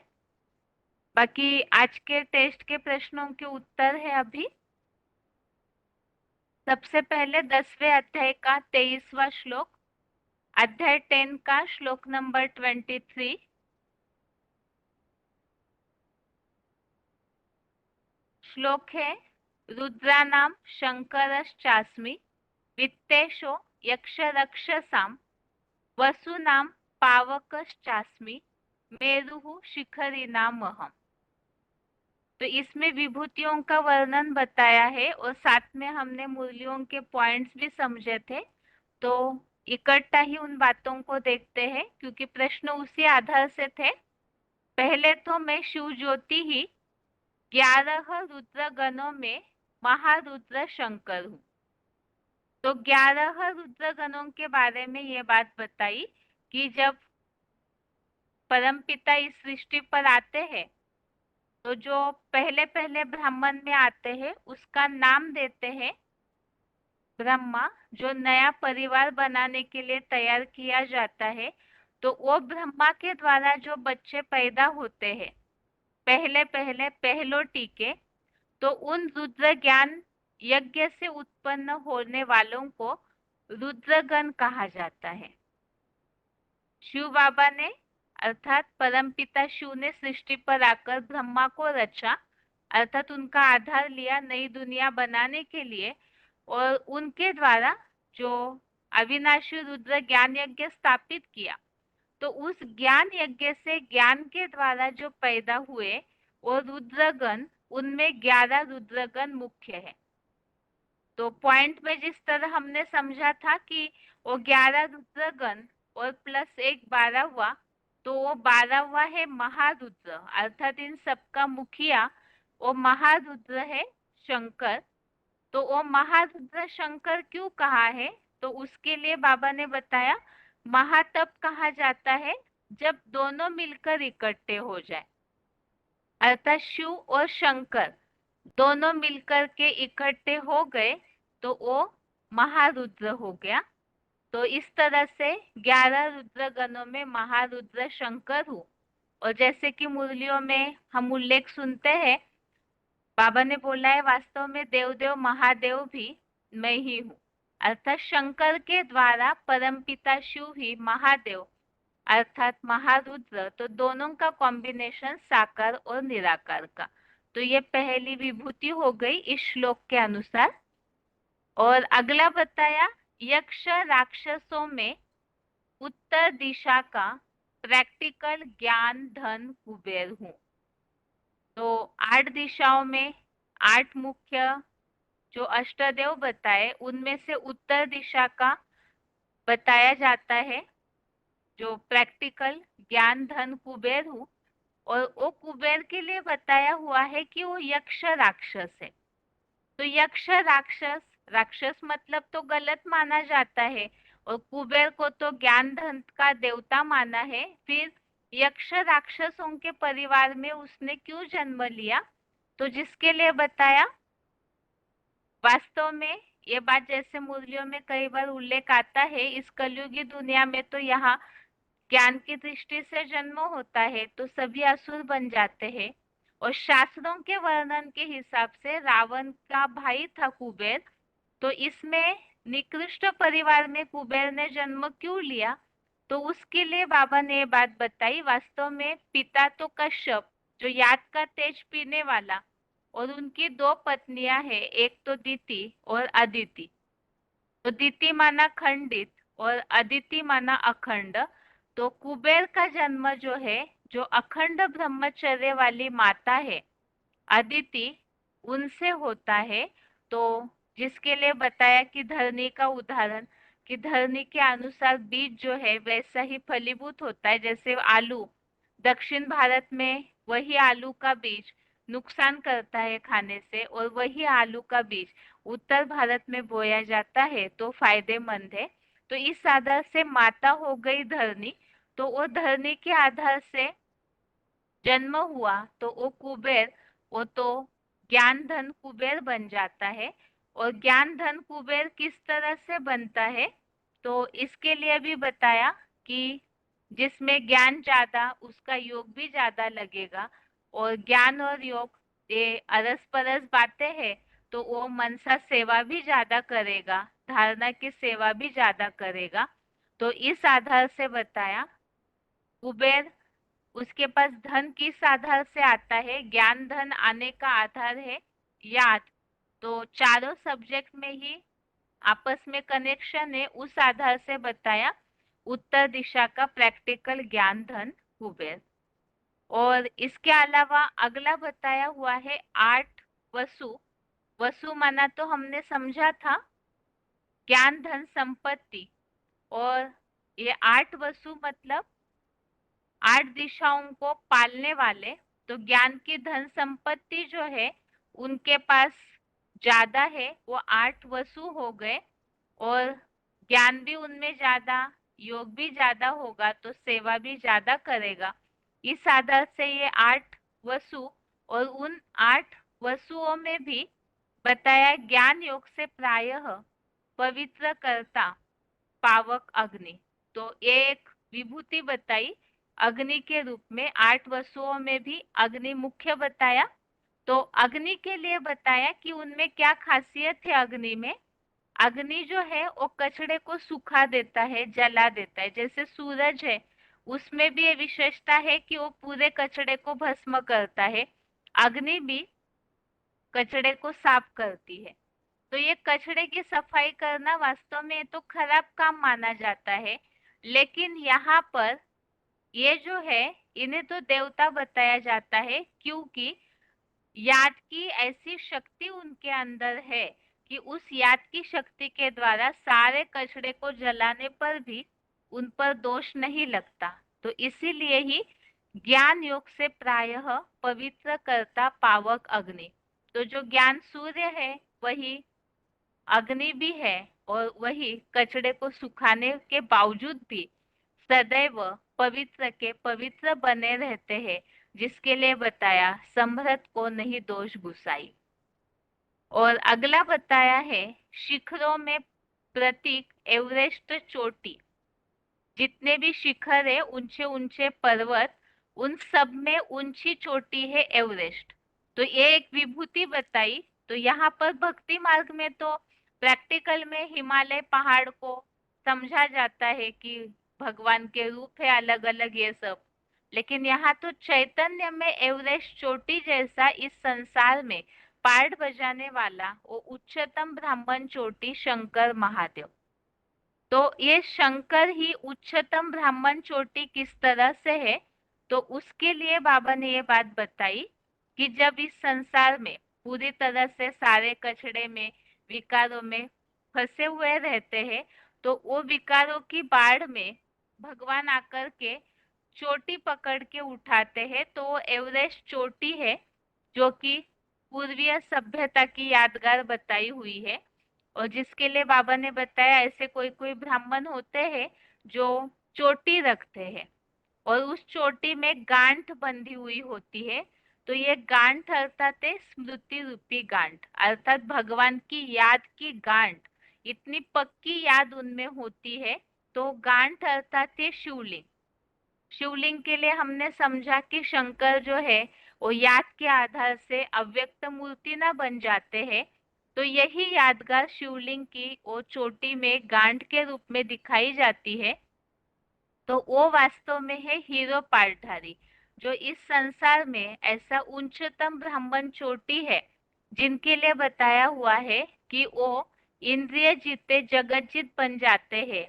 बाकी आज के टेस्ट के प्रश्नों के उत्तर है अभी। सबसे पहले 10वें अध्याय का 23वां श्लोक, अध्याय 10 का श्लोक नंबर 23। श्लोक है, रुद्रानाम शंकरश्चास्मि वित्तेषो यक्षरक्षसाम वसुनाम पावकश्चास्मि मेरुः शिखरिणामहम्। तो इसमें विभूतियों का वर्णन बताया है और साथ में हमने मूल्यों के पॉइंट्स भी समझे थे। तो इकट्ठा ही उन बातों को देखते हैं क्योंकि प्रश्न उसी आधार से थे। पहले तो मैं शिव ज्योति ही 11 रुद्र गणों में महारुद्र शंकर हूँ। तो 11 रुद्र गणों के बारे में ये बात बताई कि जब परमपिता इस सृष्टि पर आते हैं तो जो पहले पहले ब्राह्मण में आते हैं उसका नाम देते हैं ब्रह्मा। जो नया परिवार बनाने के लिए तैयार किया जाता है तो वो ब्रह्मा के द्वारा जो बच्चे पैदा होते हैं पहले पहले पहलोटी के, तो उन रुद्र ज्ञान यज्ञ से उत्पन्न होने वालों को रुद्रगण कहा जाता है। शिव बाबा ने अर्थात परमपिता शिव ने सृष्टि पर आकर ब्रह्मा को रचा, अर्थात उनका आधार लिया नई दुनिया बनाने के लिए, और उनके द्वारा जो अविनाशी रुद्र ज्ञान यज्ञ स्थापित किया। तो उस ज्ञान यज्ञ से ज्ञान के द्वारा जो पैदा हुए वो रुद्रगण, उनमें 11 रुद्रगण मुख्य है। तो पॉइंट में जिस तरह हमने समझा था कि वो 11 रुद्रगण और प्लस 1 12 हुआ, तो वो 12वां है महारुद्र, अर्थात इन सबका मुखिया वो महारुद्र है शंकर। तो वो महारुद्र शंकर क्यों कहा है, तो उसके लिए बाबा ने बताया महातप कहा जाता है जब दोनों मिलकर इकट्ठे हो जाए, अर्थात शिव और शंकर दोनों मिलकर के इकट्ठे हो गए तो वो महारुद्र हो गया। तो इस तरह से 11 रुद्र गणों में महारुद्र शंकर हूँ। और जैसे कि मुरलियों में हम उल्लेख सुनते हैं, बाबा ने बोला है वास्तव में देवदेव महादेव भी मैं ही हूँ, अर्थात शंकर के द्वारा परमपिता शिव ही महादेव अर्थात महारुद्र। तो दोनों का कॉम्बिनेशन साकार और निराकार का। तो ये पहली विभूति हो गई इस श्लोक के अनुसार। और अगला बताया यक्ष राक्षसों में उत्तर दिशा का प्रैक्टिकल ज्ञान धन कुबेर हूँ। तो 8 दिशाओं में 8 मुख्य जो अष्टदेव बताए उनमें से उत्तर दिशा का बताया जाता है जो प्रैक्टिकल ज्ञान धन कुबेर हूँ। और वो कुबेर के लिए बताया हुआ है कि वो यक्ष राक्षस है। तो यक्ष राक्षस, राक्षस मतलब तो गलत माना जाता है और कुबेर को तो ज्ञान धन का देवता माना है। फिर यक्ष राक्षसों के परिवार में उसने क्यों जन्म लिया, तो जिसके लिए बताया वास्तव में ये बात जैसे मुरलियों में कई बार उल्लेख आता है, इस कलयुगी दुनिया में तो यहाँ ज्ञान की दृष्टि से जन्म होता है तो सभी असुर बन जाते हैं। और शास्त्रों के वर्णन के हिसाब से रावण का भाई था कुबेर। तो इसमें निकृष्ट परिवार में कुबेर ने जन्म क्यों लिया, तो उसके लिए बाबा ने ये बात बताई। वास्तव में पिता तो कश्यप जो याद का तेज पीने वाला, और उनकी 2 पत्नियां हैं, एक तो दिति और अदिति। तो दिति माना खंडित और अदिति माना अखंड। तो कुबेर का जन्म जो है, जो अखंड ब्रह्मचर्य वाली माता है अदिति, उनसे होता है। तो जिसके लिए बताया कि धरनी का उदाहरण कि धरनी के अनुसार बीज जो है वैसा ही फलीभूत होता है। जैसे आलू, दक्षिण भारत में वही आलू का बीज नुकसान करता है खाने से, और वही आलू का बीज उत्तर भारत में बोया जाता है तो फायदेमंद है। तो इस आधार से माता हो गई धरनी, तो वो धरनी के आधार से जन्म हुआ तो वो कुबेर, वो तो ज्ञान धन कुबेर बन जाता है। और ज्ञान धन कुबेर किस तरह से बनता है, तो इसके लिए भी बताया कि जिसमें ज्ञान ज्यादा उसका योग भी ज्यादा लगेगा, और ज्ञान और योग ये अरस परस बातें हैं, तो वो मनसा सेवा भी ज्यादा करेगा, धारणा की सेवा भी ज्यादा करेगा। तो इस आधार से बताया कुबेर, उसके पास धन किस आधार से आता है, ज्ञान धन आने का आधार है याद। तो चारों सब्जेक्ट में ही आपस में कनेक्शन है, उस आधार से बताया उत्तर दिशा का प्रैक्टिकल ज्ञान धन कुबेर। और इसके अलावा अगला बताया हुआ है 8 वसु। वसु माना तो हमने समझा था ज्ञान धन संपत्ति, और ये 8 वसु मतलब 8 दिशाओं को पालने वाले। तो ज्ञान की धन संपत्ति जो है उनके पास ज्यादा है, वो 8 वसु हो गए, और ज्ञान भी उनमें ज्यादा, योग भी ज्यादा होगा तो सेवा भी ज्यादा करेगा। इस आधार से ये 8 वसु, और उन 8 वसुओं में भी बताया ज्ञान योग से प्रायः पवित्र करता पावक अग्नि। तो एक विभूति बताई अग्नि के रूप में, 8 वसुओं में भी अग्नि मुख्य बताया। तो अग्नि के लिए बताया कि उनमें क्या खासियत है अग्नि में। अग्नि जो है वो कचड़े को सुखा देता है, जला देता है। जैसे सूरज है, उसमें भी ये विशेषता है कि वो पूरे कचड़े को भस्म करता है, अग्नि भी कचड़े को साफ करती है। तो ये कचड़े की सफाई करना वास्तव में तो खराब काम माना जाता है, लेकिन यहाँ पर ये जो है इन्हें तो देवता बताया जाता है, क्योंकि याद की ऐसी शक्ति उनके अंदर है कि उस याद की शक्ति के द्वारा सारे कचड़े को जलाने पर भी उन पर दोष नहीं लगता। तो इसीलिए ही ज्ञान योग से प्रायः पवित्र करता पावक अग्नि। तो जो ज्ञान सूर्य है वही अग्नि भी है, और वही कचड़े को सुखाने के बावजूद भी सदैव पवित्र के पवित्र बने रहते हैं, जिसके लिए बताया समृत को नहीं दोष गुसाई। और अगला बताया है शिखरों में प्रतीक एवरेस्ट चोटी। जितने भी शिखर है, ऊंचे ऊंचे पर्वत, उन सब में ऊंची चोटी है एवरेस्ट। तो ये एक विभूति बताई। तो यहाँ पर भक्ति मार्ग में तो प्रैक्टिकल में हिमालय पहाड़ को समझा जाता है कि भगवान के रूप है अलग अलग ये सब, लेकिन यहाँ तो चैतन्य में एवरेस्ट चोटी जैसा इस संसार में पार्ट बजाने वाला वो उच्चतम ब्राह्मण चोटी शंकर महादेव। तो ये शंकर ही उच्चतम ब्राह्मण चोटी किस तरह से है, तो उसके लिए बाबा ने ये बात बताई कि जब इस संसार में पूरी तरह से सारे कचड़े में, विकारों में फंसे हुए रहते हैं, तो वो विकारों की बाढ़ में भगवान आकर के चोटी पकड़ के उठाते हैं। तो वो एवरेस्ट चोटी है, जो कि पूर्वीय सभ्यता की यादगार बताई हुई है। और जिसके लिए बाबा ने बताया ऐसे कोई कोई ब्राह्मण होते हैं जो चोटी रखते हैं, और उस चोटी में गांठ बंधी हुई होती है। तो ये गांठ अर्थात है स्मृति रूपी गांठ, अर्थात भगवान की याद की गांठ, इतनी पक्की याद उनमें होती है। तो गांठ अर्थात है शिवलिंग। शिवलिंग के लिए हमने समझा कि शंकर जो है वो याद के आधार से अव्यक्त मूर्ति ना बन जाते हैं। तो यही यादगार शिवलिंग की वो चोटी में गांठ के रूप में दिखाई जाती है। तो वो वास्तव में है हीरो पालधारी, जो इस संसार में ऐसा उच्चतम ब्राह्मण चोटी है जिनके लिए बताया हुआ है कि वो इंद्रिय जीते जगत जीत बन जाते हैं।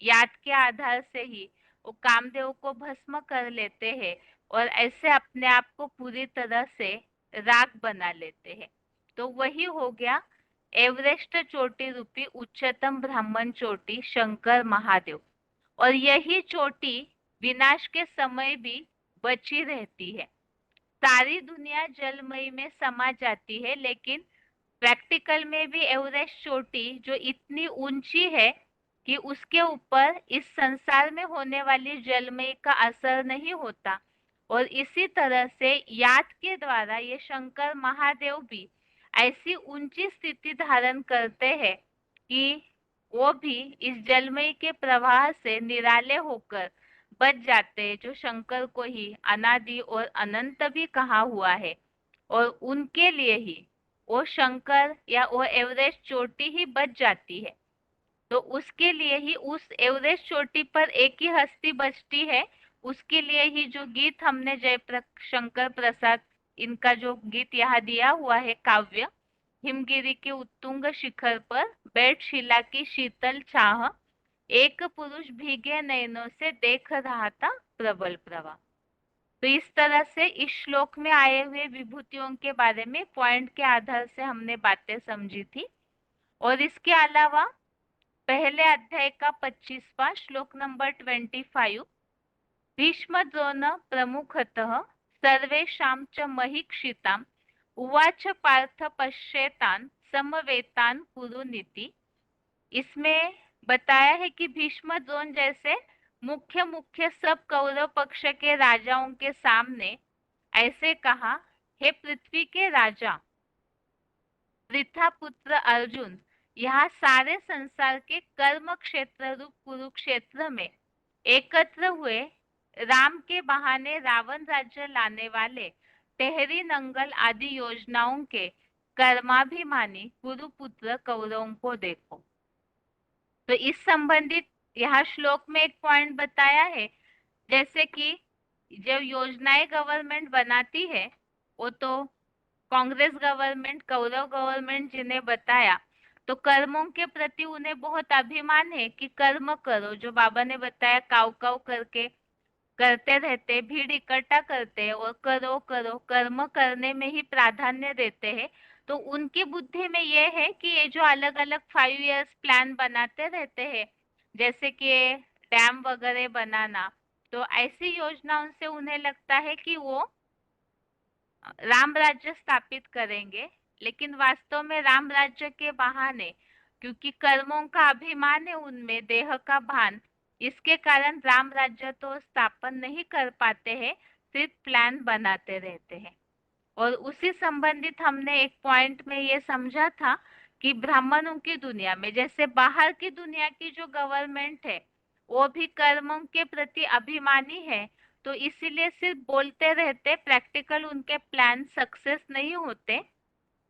याद के आधार से ही वो कामदेव को भस्म कर लेते हैं, और ऐसे अपने आप को पूरी तरह से राग बना लेते हैं। तो वही हो गया एवरेस्ट चोटी रूपी उच्चतम ब्राह्मण चोटी शंकर महादेव, और यही चोटी विनाश के समय भी बची रहती है। सारी दुनिया जलमय में समा जाती है, लेकिन प्रैक्टिकल में भी एवरेस्ट चोटी जो इतनी ऊंची है कि उसके ऊपर इस संसार में होने वाली जलमय का असर नहीं होता, और इसी तरह से याद के द्वारा ये शंकर महादेव भी ऐसी ऊंची स्थिति धारण करते हैं कि वो भी इस जलमय के प्रवाह से निराले होकर बच जाते हैं, जो शंकर को ही अनादि और अनंत भी कहा हुआ है, और उनके लिए ही वो शंकर या वो एवरेस्ट चोटी ही बच जाती है। तो उसके लिए ही उस एवरेस्ट चोटी पर एक ही हस्ती बचती है, उसके लिए ही जो गीत हमने शंकर प्रसाद इनका जो गीत यहाँ दिया हुआ है काव्य, हिमगिरी के उत्तुंग शिखर पर बैठ शिला की शीतल छाह, एक पुरुष भीगे नयनों से देख रहा था प्रबल प्रवाह। तो इस तरह से इस श्लोक में आए हुए विभूतियों के बारे में पॉइंट के आधार से हमने बातें समझी थी। और इसके अलावा पहले अध्याय का 25वां श्लोक नंबर 25, भीष्म द्रोण प्रमुखतः सर्वेषां च महीक्षिताम् उवाच पार्थ पश्येतान् समवेतान् कुरुनीति। इसमें बताया है कि भीष्म द्रोण जैसे मुख्य सब कौरव पक्ष के राजाओं के सामने ऐसे कहा, हे पृथ्वी के राजा, वृथा पुत्र अर्जुन यहाँ सारे संसार के कर्म क्षेत्र रूप कुरुक्षेत्र में एकत्र हुए राम के बहाने रावण राज्य लाने वाले टेहरी नंगल आदि योजनाओं के कर्माभिमानी कुरुपुत्र कौरवों को देखो। तो इस संबंधित यहाँ श्लोक में एक पॉइंट बताया है, जैसे कि जब योजनाएं गवर्नमेंट बनाती है, वो तो कांग्रेस गवर्नमेंट, कौरव गवर्नमेंट जिन्हें बताया, तो कर्मों के प्रति उन्हें बहुत अभिमान है कि कर्म करो, जो बाबा ने बताया काव काव करके करते रहते, भीड़ इकट्ठा करते हैं और करो करो, कर्म करने में ही प्राधान्य देते हैं। तो उनकी बुद्धि में ये है कि ये जो अलग अलग 5 इयर्स प्लान बनाते रहते हैं, जैसे कि डैम वगैरह बनाना, तो ऐसी योजनाओं से उन्हें लगता है कि वो राम राज्य स्थापित करेंगे। लेकिन वास्तव में राम राज्य के बहाने, क्योंकि कर्मों का अभिमान है उनमें, देह का भान, इसके कारण राम राज्य तो स्थापन नहीं कर पाते हैं, सिर्फ प्लान बनाते रहते हैं। और उसी संबंधित हमने एक पॉइंट में ये समझा था कि ब्राह्मणों की दुनिया में, जैसे बाहर की दुनिया की जो गवर्नमेंट है वो भी कर्मों के प्रति अभिमानी है, तो इसीलिए सिर्फ बोलते रहते, प्रैक्टिकल उनके प्लान सक्सेस नहीं होते।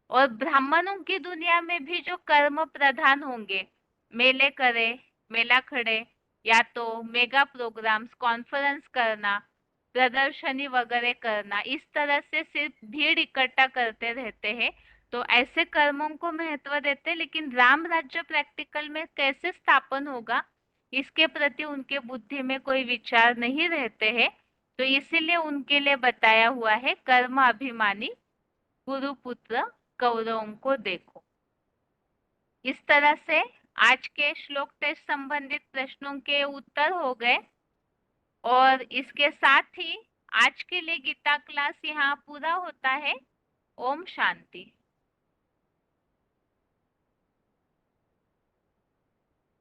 और ब्राह्मणों की दुनिया में भी जो कर्म प्रधान होंगे, मेले करे, मेला खड़े, या तो मेगा प्रोग्राम्स, कॉन्फ्रेंस करना, प्रदर्शनी वगैरह करना, इस तरह से सिर्फ भीड़ इकट्ठा करते रहते हैं, तो ऐसे कर्मों को महत्व देते। लेकिन राम राज्य प्रैक्टिकल में कैसे स्थापन होगा, इसके प्रति उनके बुद्धि में कोई विचार नहीं रहते हैं। तो इसीलिए उनके लिए बताया हुआ है, कर्म अभिमानी गुरुपुत्र कौरवों को देखो। इस तरह से आज के श्लोक टेस्ट संबंधित प्रश्नों के उत्तर हो गए, और इसके साथ ही आज के लिए गीता क्लास यहाँ पूरा होता है। ओम शांति।